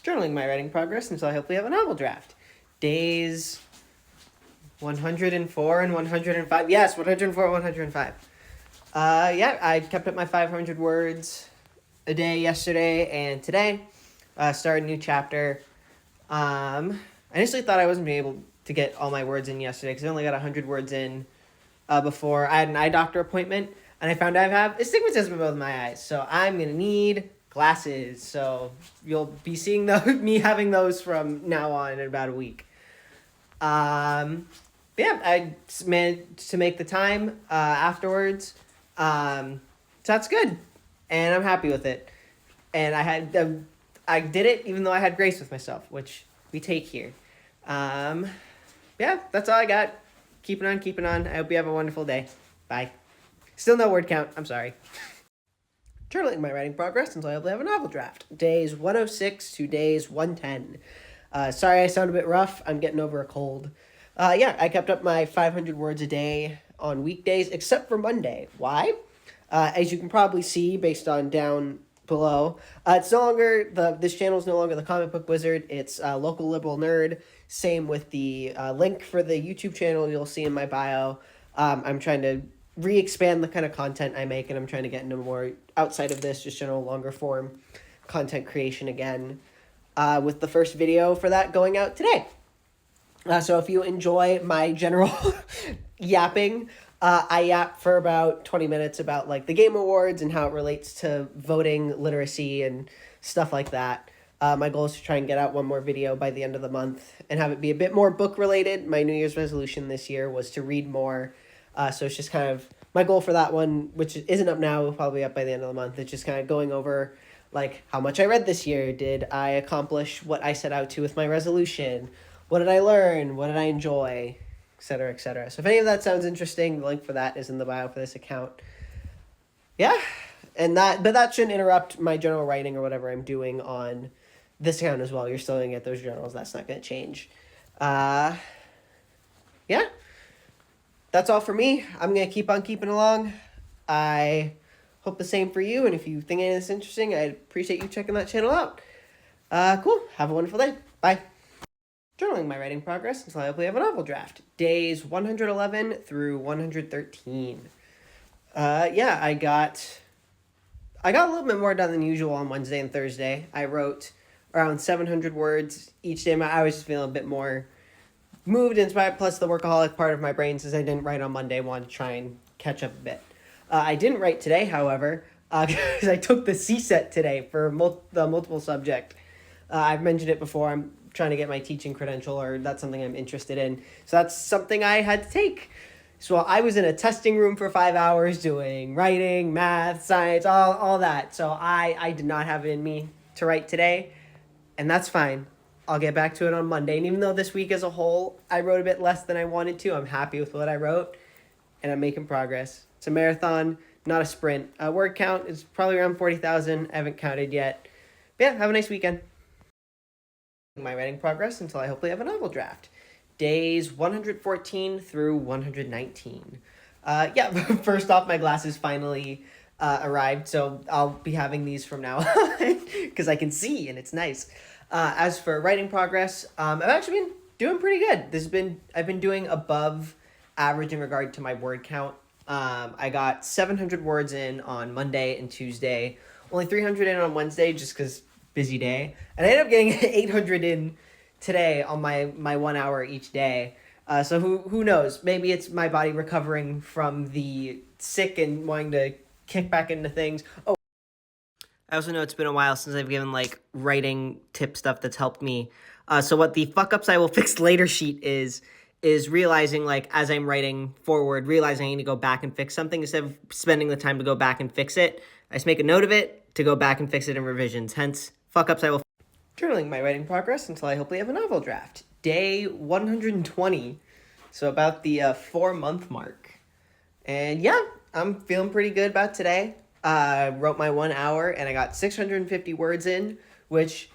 Journaling my writing progress until I hopefully have a novel draft. Days 104 and 105. Yes, 104 and 105. Yeah, I kept up my 500 words a day yesterday and today. Started a new chapter. I initially thought I wasn't being able to get all my words in yesterday because I only got 100 words in before I had an eye doctor appointment, and I found I have astigmatism in both my eyes, so I'm going to need glasses. So you'll be seeing me having those from now on in about a week. Yeah, I managed to make the time afterwards. So that's good, and I'm happy with it. And I did it even though I had grace with myself, which we take here. Yeah, that's all I got. Keeping on. I hope you have a wonderful day. Bye. Still no word count. I'm sorry. Journaling my writing progress until I hopefully have a novel draft. Days 106 to days 110. Sorry I sound a bit rough. I'm getting over a cold. Yeah, I kept up my 500 words a day on weekdays, except for Monday. Why? As you can probably see based on down below, it's no longer this channel is no longer the Comic Book Wizard. It's Local Liberal Nerd. Same with the link for the YouTube channel you'll see in my bio. I'm trying to re-expand the kind of content I make, and I'm trying to get into more outside of this, just general longer form content creation again, with the first video for that going out today. So if you enjoy my general yapping, I yap for about 20 minutes about like the Game Awards and how it relates to voting literacy and stuff like that. My goal is to try and get out one more video by the end of the month and have it be a bit more book related. My New Year's resolution this year was to read more. So it's just kind of my goal for that one, which isn't up now, will probably be up by the end of the month. It's just kind of going over like how much I read this year. Did I accomplish what I set out to with my resolution? What did I learn? What did I enjoy? Etc., etc. So if any of that sounds interesting, the link for that is in the bio for this account. Yeah, but that shouldn't interrupt my general writing or whatever I'm doing on this account as well. You're still going to get those journals. That's not going to change. Yeah, that's all for me. I'm going to keep on keeping along. I hope the same for you, and if you think any of this is interesting, I'd appreciate you checking that channel out. Cool. Have a wonderful day. Bye. Journaling my writing progress until I hopefully have a novel draft. Days 111 through 113. Yeah, I got a little bit more done than usual on Wednesday and Thursday. I wrote around 700 words each day. I was just feeling a bit more moved, inspired, plus the workaholic part of my brain, since I didn't write on Monday, wanted to try and catch up a bit. I didn't write today, however, because I took the CSET today for the multiple subject. I've mentioned it before. I'm trying to get my teaching credential, or that's something I'm interested in. So that's something I had to take. So I was in a testing room for 5 hours doing writing, math, science, all that. So I did not have it in me to write today, and that's fine. I'll get back to it on Monday. And even though this week as a whole, I wrote a bit less than I wanted to, I'm happy with what I wrote, and I'm making progress. It's a marathon, not a sprint. Word count is probably around 40,000. I haven't counted yet. But yeah, have a nice weekend. My writing progress until I hopefully have a novel draft. Days 114 through 119. Yeah, first off, my glasses finally arrived, so I'll be having these from now on because I can see and it's nice. As for writing progress, I've actually been doing pretty good. I've been doing above average in regard to my word count. I got 700 words in on Monday and Tuesday, only 300 in on Wednesday just because busy day, and I ended up getting 800 in today on my 1 hour each day. So who knows? Maybe it's my body recovering from the sick and wanting to kick back into things. Oh, I also know it's been a while since I've given like writing tip stuff that's helped me. So what the fuck ups I will fix later sheet is is realizing, like, as I'm writing forward, realizing I need to go back and fix something instead of spending the time to go back and fix it. I just make a note of it to go back and fix it in revisions. Hence, fuck ups I will. Journaling my writing progress until I hopefully have a novel draft. Day 120. So about the 4-month mark. And yeah, I'm feeling pretty good about today. I wrote my 1 hour and I got 650 words in, which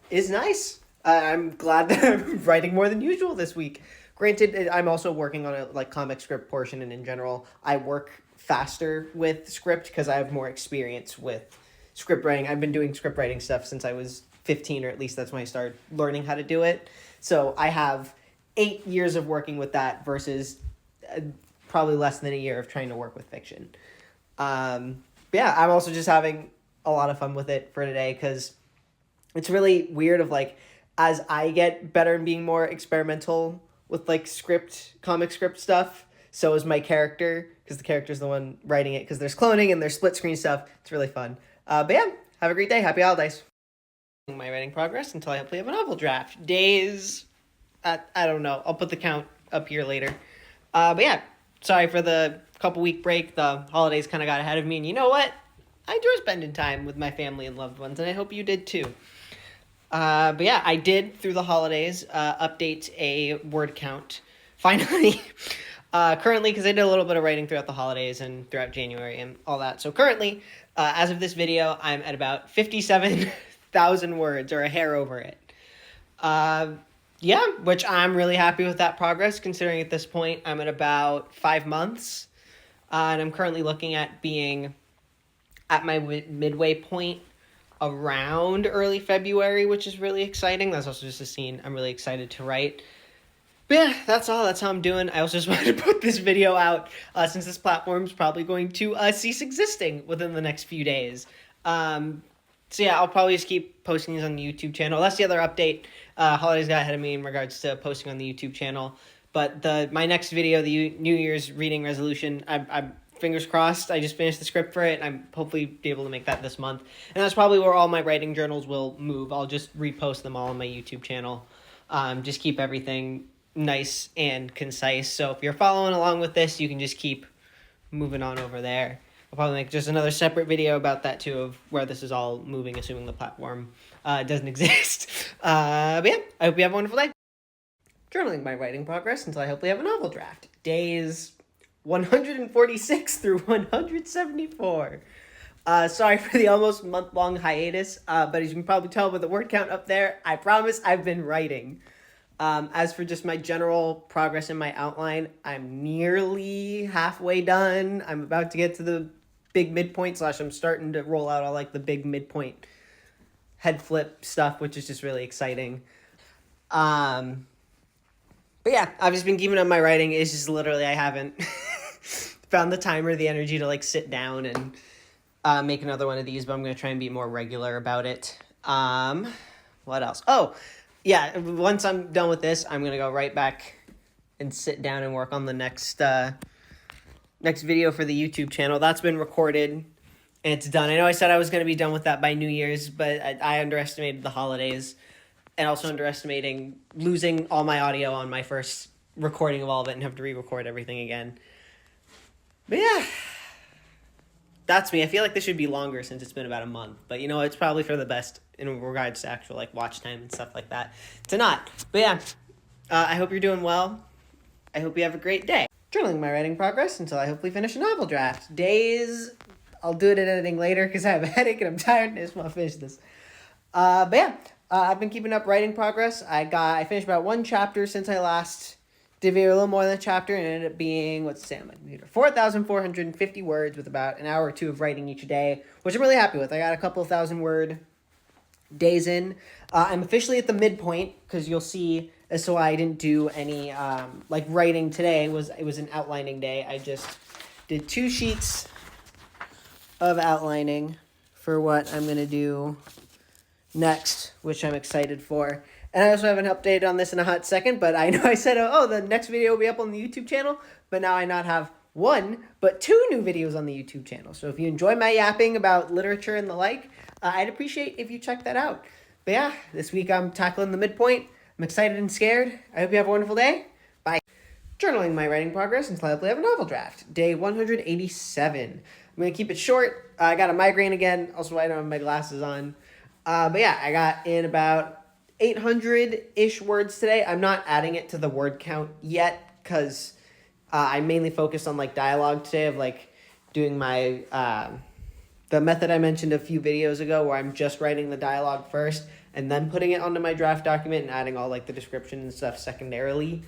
is nice. I'm glad that I'm writing more than usual this week. Granted, I'm also working on a like comic script portion, and in general, I work faster with script because I have more experience with script writing. I've been doing script writing stuff since I was 15, or at least that's when I started learning how to do it. So I have 8 years of working with that versus probably less than a year of trying to work with fiction. But yeah, I'm also just having a lot of fun with it for today because it's really weird of like, as I get better and being more experimental with like comic script stuff, so is my character, because the character's the one writing it, because there's cloning and there's split screen stuff. It's really fun. But yeah, have a great day. Happy holidays. My writing progress until I hopefully have a novel draft. Days, I don't know. I'll put the count up here later. But yeah, sorry for the couple week break. The holidays kind of got ahead of me, and you know what? I enjoy spending time with my family and loved ones, and I hope you did too. But yeah, I did, through the holidays, update a word count, finally. Currently, because I did a little bit of writing throughout the holidays and throughout January and all that. So currently, as of this video, I'm at about 57,000 words, or a hair over it. Yeah, which I'm really happy with that progress, considering at this point I'm at about 5 months. And I'm currently looking at being at my midway point around early February, which is really exciting. That's also just a scene I'm really excited to write. But yeah, that's all. That's how I'm doing. I also just wanted to put this video out since this platform is probably going to cease existing within the next few days. So yeah, I'll probably just keep posting these on the YouTube channel. That's the other update. Holidays got ahead of me in regards to posting on the YouTube channel. But my next video, the New Year's reading resolution, I'm fingers crossed. I just finished the script for it. I'm hopefully be able to make that this month. And that's probably where all my writing journals will move. I'll just repost them all on my YouTube channel. Just keep everything nice and concise. So if you're following along with this, you can just keep moving on over there. I'll probably make just another separate video about that too, of where this is all moving, assuming the platform doesn't exist. But yeah, I hope you have a wonderful day. Journaling my writing progress until I hopefully have a novel draft. Days 146 through 174. Sorry for the almost month-long hiatus, but as you can probably tell by the word count up there, I promise I've been writing. As for just my general progress in my outline, I'm nearly halfway done. I'm about to get to the big midpoint / I'm starting to roll out all like the big midpoint head flip stuff, which is just really exciting. But yeah, I've just been keeping up my writing. It's just literally I haven't found the time or the energy to like sit down and make another one of these, but I'm going to try and be more regular about it. What else? Oh, yeah, once I'm done with this, I'm going to go right back and sit down and work on the next video for the YouTube channel. That's been recorded and it's done. I know I said I was going to be done with that by New Year's, but I underestimated the holidays and also underestimating losing all my audio on my first recording of all of it and have to re-record everything again. But yeah, that's me. I feel like this should be longer since it's been about a month, but you know, it's probably for the best in regards to actual like watch time and stuff like that to not. But yeah, I hope you're doing well. I hope you have a great day. Journaling my writing progress until I hopefully finish a novel draft. Days, I'll do it in editing later because I have a headache and I'm tired and I just want to finish this. But yeah, I've been keeping up writing progress. I finished about 1 chapter since I last did a little more than a chapter, and it ended up being, what's it say on my computer, 4,450 words with about an hour or 2 of writing each day, which I'm really happy with. I got a couple of 1,000-word days in. I'm officially at the midpoint, because you'll see, as to why I didn't do any, like writing today, it was an outlining day. I just did 2 sheets of outlining for what I'm going to do next, which I'm excited for. And I also haven't updated on this in a hot second, but I know I said, the next video will be up on the YouTube channel, but now I not have 1, but 2 new videos on the YouTube channel. So if you enjoy my yapping about literature and the like, I'd appreciate if you check that out. But yeah, this week I'm tackling the midpoint. I'm excited and scared. I hope you have a wonderful day. Bye. Journaling my writing progress until I hopefully have a novel draft. Day 187. I'm going to keep it short. I got a migraine again. Also, I don't have my glasses on. But yeah, I got in about 800-ish words today. I'm not adding it to the word count yet because I mainly focused on like dialogue today of like doing my the method I mentioned a few videos ago where I'm just writing the dialogue first and then putting it onto my draft document and adding all like the description and stuff secondarily.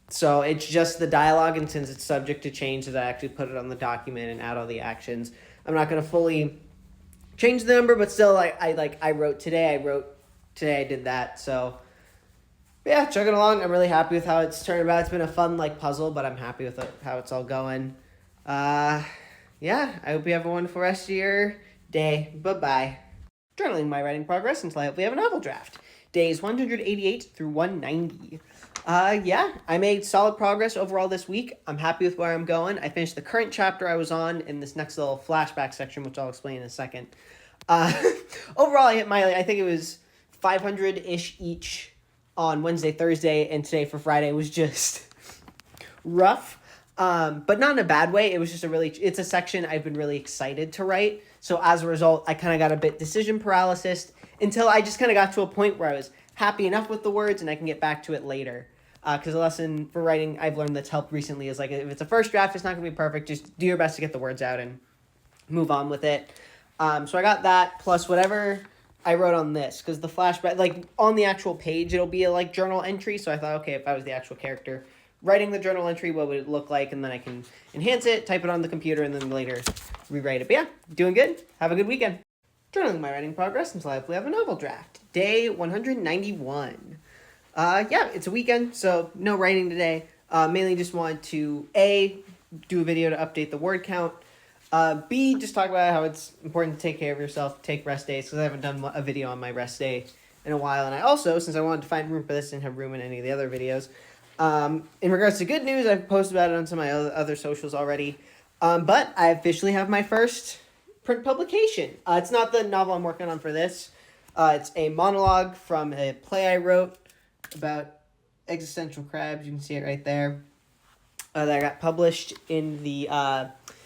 So it's just the dialogue, and since it's subject to change, that I actually put it on the document and add all the actions. I'm not going to fully change the number, but still, I wrote today, I did that. So yeah, chugging along. I'm really happy with how it's turned about. It's been a fun like puzzle, but I'm happy with how it's all going. Yeah, I hope you have a wonderful rest of your day. Bye-bye. Journaling my writing progress until I hopefully have a novel draft. Days 188 through 190. Yeah, I made solid progress overall this week. I'm happy with where I'm going. I finished the current chapter I was on in this next little flashback section, which I'll explain in a second. Overall, I hit I think it was 500-ish each on Wednesday, Thursday, and today for Friday was just rough. But not in a bad way. It was just it's a section I've been really excited to write. So as a result, I kind of got a bit decision paralysis until I just kind of got to a point where I was happy enough with the words and I can get back to it later. Because a lesson for writing I've learned that's helped recently is like, if it's a first draft, it's not going to be perfect. Just do your best to get the words out and move on with it. So I got that plus whatever I wrote on this, because the flashback, like on the actual page, it'll be a like journal entry. So I thought, okay, if I was the actual character writing the journal entry, what would it look like? And then I can enhance it, type it on the computer, and then later rewrite it. But yeah, doing good. Have a good weekend. Journaling my writing progress until I hopefully have a novel draft. Day 191. Yeah, it's a weekend, so no writing today. Mainly just wanted to, A, do a video to update the word count. B, just talk about how it's important to take care of yourself, take rest days, because I haven't done a video on my rest day in a while. And I also, since I wanted to find room for this, didn't have room in any of the other videos. In regards to good news, I've posted about it on some of my other socials already. But I officially have my first print publication. It's not the novel I'm working on for this. It's a monologue from a play I wrote about existential crabs. You can see it right there. That got published in the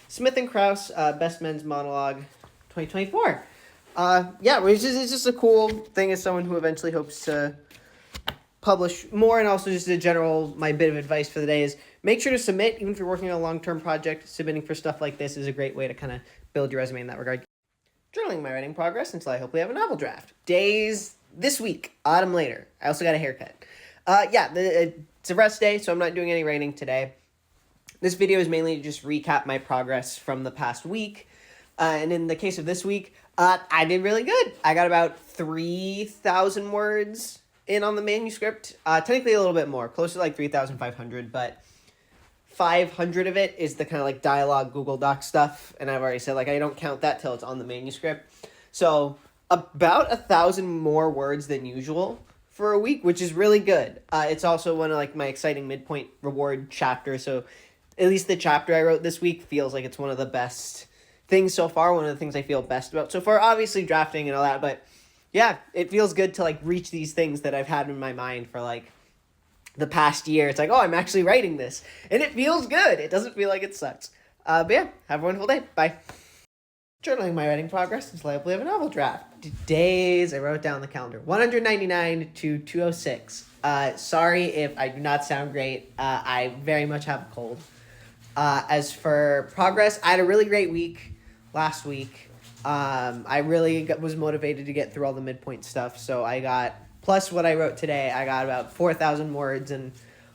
Smith & Krause Best Men's Monologue 2024. Yeah, it's just a cool thing as someone who eventually hopes to publish more, and also just my bit of advice for the day is make sure to submit, even if you're working on a long-term project. Submitting for stuff like this is a great way to kind of build your resume in that regard. Journaling my writing progress until I hopefully have a novel draft. Days this week, autumn later. I also got a haircut. Yeah, it's a rest day, so I'm not doing any writing today. This video is mainly to just recap my progress from the past week. And in the case of this week, I did really good. I got about 3,000 words in on the manuscript. Technically a little bit more, closer to like 3,500, but 500 of it is the kind of like dialogue Google Doc stuff. And I've already said, like, I don't count that till it's on the manuscript. So about 1,000 more words than usual for a week, which is really good. It's also one of like my exciting midpoint reward chapters. So at least the chapter I wrote this week feels like it's one of the best things so far. One of the things I feel best about so far, obviously drafting and all that, but yeah, it feels good to like reach these things that I've had in my mind for like the past year. It's like, oh, I'm actually writing this, and it feels good. It doesn't feel like it sucks. But yeah, have a wonderful day. Bye. Journaling my writing progress until I hopefully have a novel draft. Days, I wrote down the calendar, 199 to 206. Sorry if I do not sound great. I very much have a cold. As for progress, I had a really great week last week. I really was motivated to get through all the midpoint stuff, so I got, plus what I wrote today, I got about 4,000 words in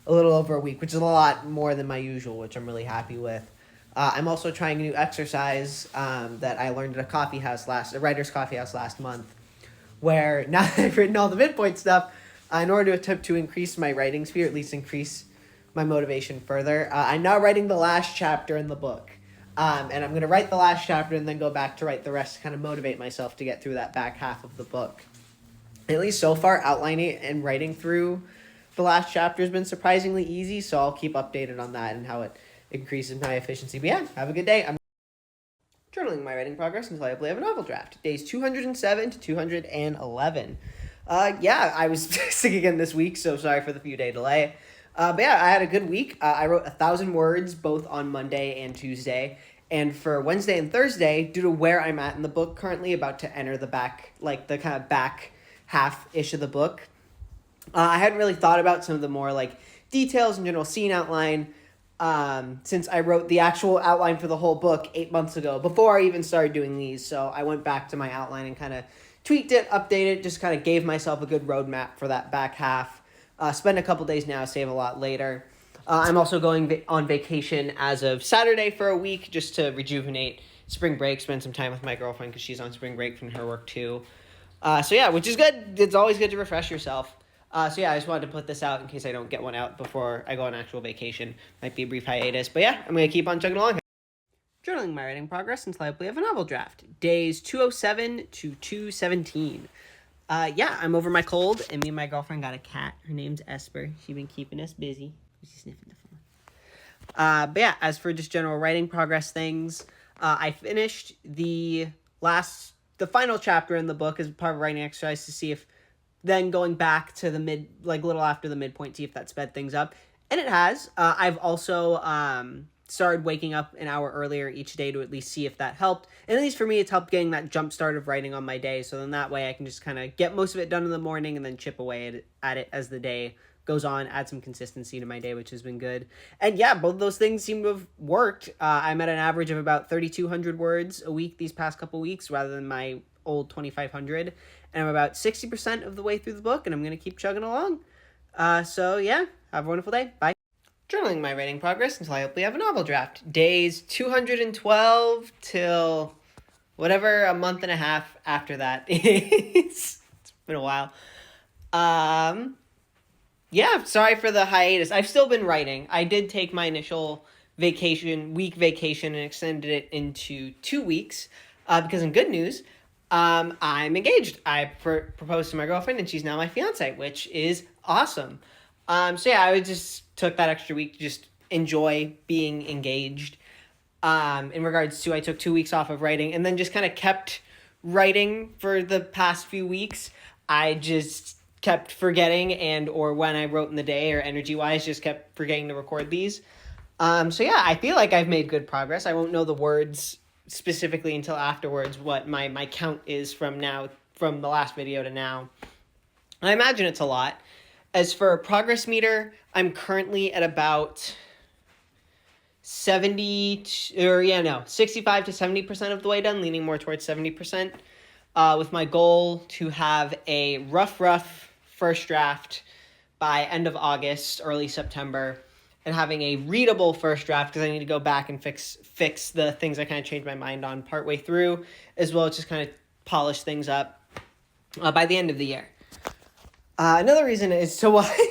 a little over a week, which is a lot more than my usual, which I'm really happy with. I'm also trying a new exercise that I learned at a writer's coffee house last month, where now that I've written all the midpoint stuff, in order to attempt to increase my writing speed, or at least increase my motivation further, I'm now writing the last chapter in the book. And I'm going to write the last chapter and then go back to write the rest to kind of motivate myself to get through that back half of the book. At least so far, outlining and writing through the last chapter has been surprisingly easy, so I'll keep updated on that and how it increases my efficiency. But yeah, have a good day. I'm journaling my writing progress until I hopefully have a novel draft. Days 207 to 211. Yeah, I was sick again this week, so sorry for the few-day delay. But yeah, I had a good week. I wrote 1,000 words both on Monday and Tuesday. And for Wednesday and Thursday, due to where I'm at in the book currently, about to enter the back, like the kind of back half-ish of the book, I hadn't really thought about some of the more like details and general scene outline since I wrote the actual outline for the whole book 8 months ago, before I even started doing these. So I went back to my outline and kind of tweaked it, updated it, just kind of gave myself a good roadmap for that back half. Spend a couple days now, save a lot later. I'm also going on vacation as of Saturday for a week just to rejuvenate spring break, spend some time with my girlfriend because she's on spring break from her work too. So yeah, which is good. It's always good to refresh yourself. So yeah, I just wanted to put this out in case I don't get one out before I go on actual vacation. Might be a brief hiatus, but yeah, I'm going to keep on chugging along. Journaling my writing progress until I hopefully have a novel draft. Days 207 to 217. Yeah, I'm over my cold, and me and my girlfriend got a cat. Her name's Esper. She's been keeping us busy. She's sniffing the phone. But yeah, as for just general writing progress things, I finished the final chapter in the book as part of a writing exercise to see if then going back to the little after the midpoint, see if that sped things up. And it has. I've also started waking up an hour earlier each day to at least see if that helped. And at least for me, it's helped getting that jump start of writing on my day. So then that way I can just kind of get most of it done in the morning and then chip away at it as the day goes on, add some consistency to my day, which has been good. And yeah, both of those things seem to have worked. I'm at an average of about 3,200 words a week these past couple weeks rather than my old 2,500. And I'm about 60% of the way through the book, and I'm going to keep chugging along. So yeah, have a wonderful day. Bye. Journaling my writing progress until I hopefully have a novel draft. Days 212 till whatever a month and a half after that is. It's been a while. Yeah, sorry for the hiatus. I've still been writing. I did take my initial week vacation, and extended it into 2 weeks. Because in good news, I'm engaged. I proposed to my girlfriend, and she's now my fiance, which is awesome. So yeah, I just took that extra week to just enjoy being engaged. In regards to, I took 2 weeks off of writing, and then just kind of kept writing for the past few weeks. I just kept forgetting, or when I wrote in the day, or energy-wise, just kept forgetting to record these. So yeah, I feel like I've made good progress. I won't know the words specifically until afterwards, what my count is from the last video to now. I imagine it's a lot. As for a progress meter, I'm currently at about 65 to 70% of the way done, leaning more towards 70%, with my goal to have a rough first draft by end of August, early September, and having a readable first draft because I need to go back and fix the things I kind of changed my mind on partway through, as well as just kind of polish things up by the end of the year. Another reason as to why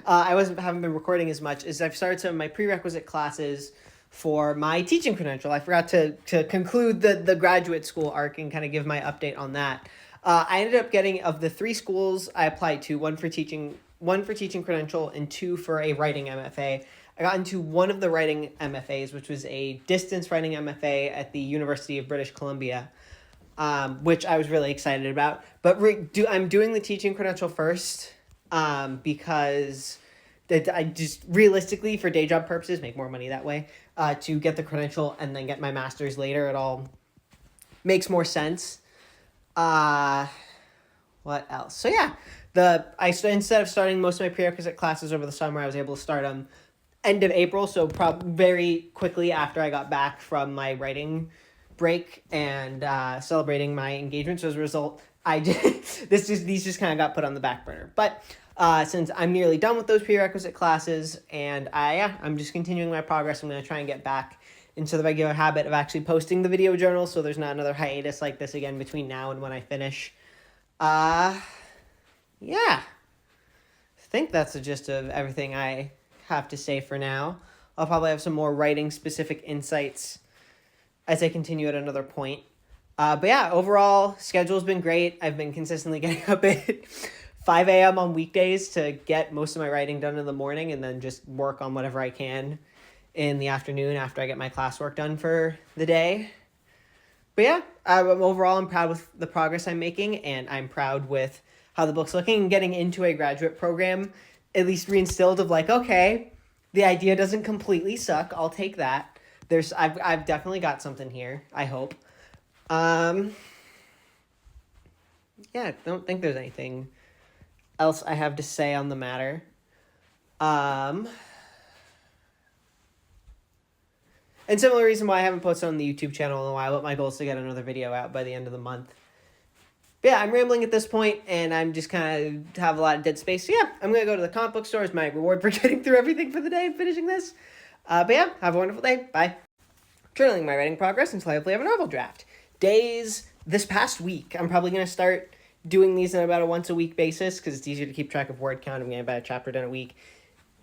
I haven't been recording as much is I've started some of my prerequisite classes for my teaching credential. I forgot to conclude the graduate school arc and kind of give my update on that. I ended up getting, of the 3 schools I applied to, one for teaching credential and 2 for a writing MFA. I got into one of the writing MFAs, which was a distance writing MFA at the University of British Columbia, which I was really excited about. But I'm doing the teaching credential first because I just realistically, for day job purposes, make more money that way. To get the credential and then get my master's later, it all makes more sense. What else? So yeah, instead of starting most of my prerequisite classes over the summer, I was able to start them end of April, so very quickly after I got back from my writing break and celebrating my engagement. So as a result, these just kind of got put on the back burner. But since I'm nearly done with those prerequisite classes, and I'm just continuing my progress, I'm going to try and get back into the regular habit of actually posting the video journal, so there's not another hiatus like this again between now and when I finish. Yeah. I think that's the gist of everything I have to say for now. I'll probably have some more writing-specific insights as I continue at another point. But yeah, overall, schedule's been great. I've been consistently getting up at 5 a.m. on weekdays to get most of my writing done in the morning and then just work on whatever I can in the afternoon after I get my classwork done for the day. But yeah, I'm proud with the progress I'm making, and I'm proud with how the book's looking. Getting into a graduate program at least reinstilled of like, okay, the idea doesn't completely suck. I'll take that. I've definitely got something here, I hope. Yeah, I don't think there's anything else I have to say on the matter. And similar reason why I haven't posted on the YouTube channel in a while, but my goal is to get another video out by the end of the month. But yeah, I'm rambling at this point, and I'm just kind of have a lot of dead space. So yeah, I'm going to go to the comic book store as my reward for getting through everything for the day and finishing this. But yeah, have a wonderful day. Bye. Journaling my writing progress until I hopefully have a novel draft. Days this past week, I'm probably going to start doing these on about a once-a-week basis, because it's easier to keep track of word count. I'm getting about a chapter done a week.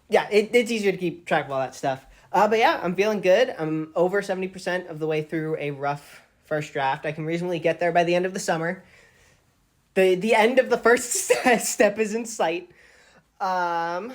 Yeah, it's easier to keep track of all that stuff. But yeah, I'm feeling good. I'm over 70% of the way through a rough first draft. I can reasonably get there by the end of the summer. The end of the first step is in sight. I'm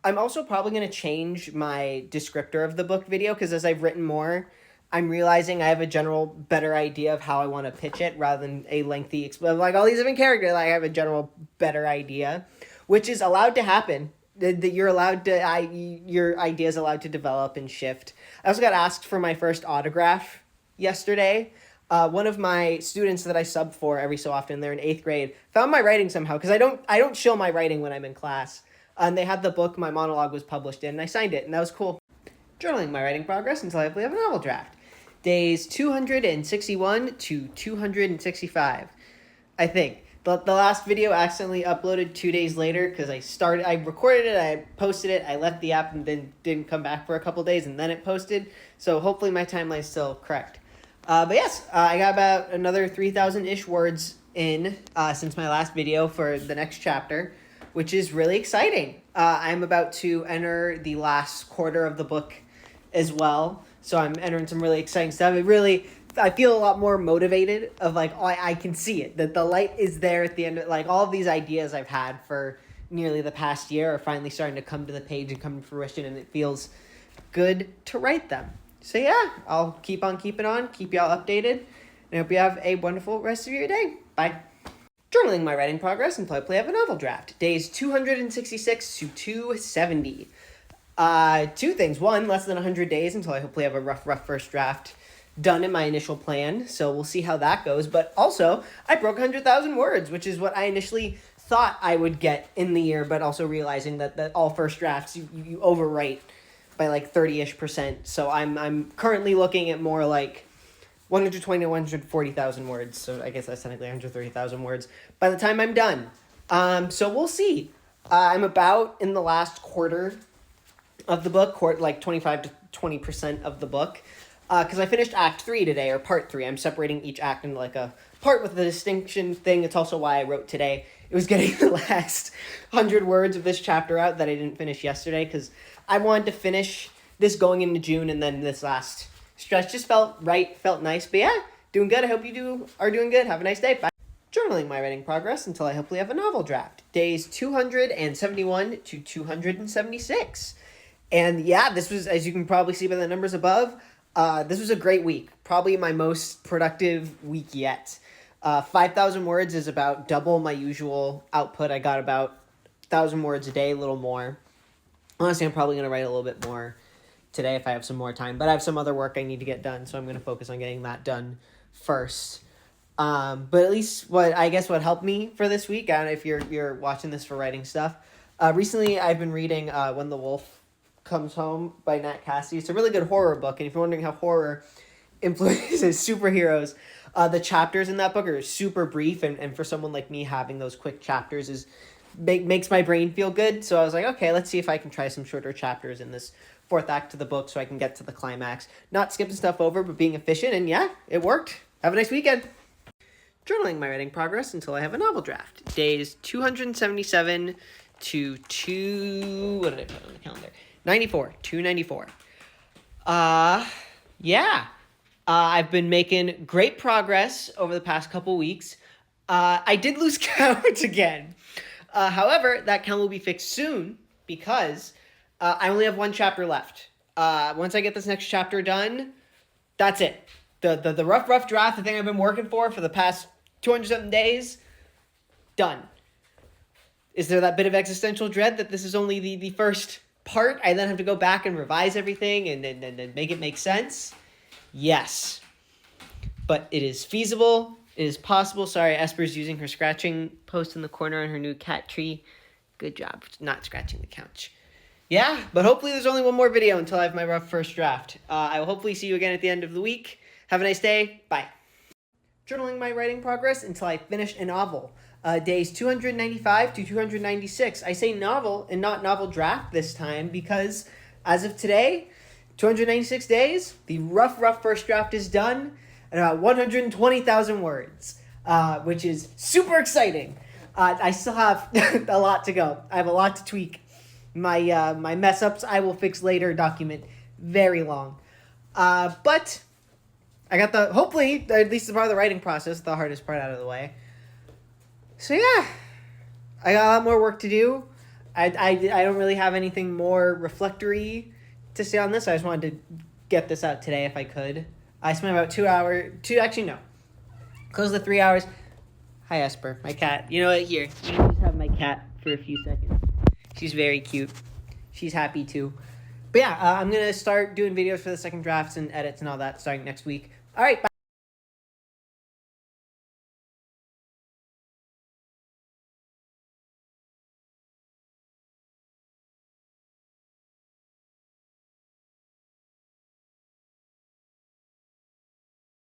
also probably going to change my descriptor of the book video, because as I've written more, I'm realizing I have a general better idea of how I want to pitch it rather than a lengthy, like all these different characters, like I have a general better idea, which is allowed to happen. That you're allowed to, your idea is allowed to develop and shift. I also got asked for my first autograph yesterday. One of my students that I sub for every so often, they're in 8th grade, found my writing somehow, because I don't show my writing when I'm in class. And they had the book my monologue was published in, and I signed it, and that was cool. Journaling my writing progress until I hopefully have a novel draft. Days 261 to 265, I think. The last video accidentally uploaded 2 days later, because I recorded it, I posted it, I left the app, and then didn't come back for a couple days, and then it posted. So hopefully my timeline's still correct. But yes, I got about another 3,000-ish words in since my last video for the next chapter, which is really exciting. I'm about to enter the last quarter of the book as well, so I'm entering some really exciting stuff. I feel a lot more motivated of like, I can see it, that the light is there at the end. Like all of these ideas I've had for nearly the past year are finally starting to come to the page and come to fruition, and it feels good to write them. So yeah, I'll keep on keeping on, keep y'all updated, and I hope you have a wonderful rest of your day. Bye. Journaling my writing progress and play have a novel draft. Days 266 to 270. Two things. One, less than 100 days until I hopefully have a rough first draft done in my initial plan, so we'll see how that goes. But also, I broke 100,000 words, which is what I initially thought I would get in the year, but also realizing that all first drafts, you overwrite by like 30-ish%. So I'm currently looking at more like 120 to 140,000 words. So I guess that's technically 130,000 words by the time I'm done. So we'll see. I'm about in the last quarter of the book, like 25 to 20% of the book. Because I finished Act 3 today, or Part 3. I'm separating each act into like a part with the distinction thing. It's also why I wrote today. It was getting the last 100 words of this chapter out that I didn't finish yesterday, because I wanted to finish this going into June, and then this last stretch just felt right, felt nice. But yeah, doing good. I hope you are doing good. Have a nice day. Bye. Journaling my writing progress until I hopefully have a novel draft. Days 271 to 276. And yeah, this was, as you can probably see by the numbers above, this was a great week. Probably my most productive week yet. 5,000 words is about double my usual output. I got about 1,000 words a day, a little more. Honestly, I'm probably going to write a little bit more today if I have some more time. But I have some other work I need to get done, so I'm going to focus on getting that done first. But at least what helped me for this week, I don't know if you're watching this for writing stuff. Recently, I've been reading When the Wolf Comes Home by Nat Cassidy. It's a really good horror book, and if you're wondering how horror influences superheroes, the chapters in that book are super brief, and for someone like me, having those quick chapters makes my brain feel good. So I was like, okay, let's see if I can try some shorter chapters in this fourth act of the book so I can get to the climax. Not skipping stuff over, but being efficient, and yeah, it worked. Have a nice weekend. Journaling my writing progress until I have a novel draft. Days 277 to what did I put on the calendar? 294. Yeah. I've been making great progress over the past couple weeks. I did lose count again. However, that count will be fixed soon because I only have one chapter left. Once I get this next chapter done, that's it. The rough draft, the thing I've been working for the past 200-something days, done. Is there that bit of existential dread that this is only the first part? I then have to go back and revise everything and make it make sense? Yes. But it is feasible. It is possible. Sorry, Esper's using her scratching post in the corner on her new cat tree. Good job not scratching the couch. Yeah, but hopefully there's only one more video until I have my rough first draft. I will hopefully see you again at the end of the week. Have a nice day. Bye. Journaling my writing progress until I finish a novel. Days 295 to 296. I say novel and not novel draft this time because as of today, 296 days, the rough first draft is done at about 120,000 words, which is super exciting. I still have a lot to go. I have a lot to tweak. My mess ups I will fix later document very long. But I got hopefully, at least the part of the writing process, the hardest part out of the way. So yeah, I got a lot more work to do. I don't really have anything more reflectory to say on this. I just wanted to get this out today if I could. I spent about 2 hours, close to 3 hours. Hi, Esper, my cat. You know what, here, you can just have my cat for a few seconds. She's very cute. She's happy too. But yeah, I'm going to start doing videos for the second drafts and edits and all that starting next week. All right, bye.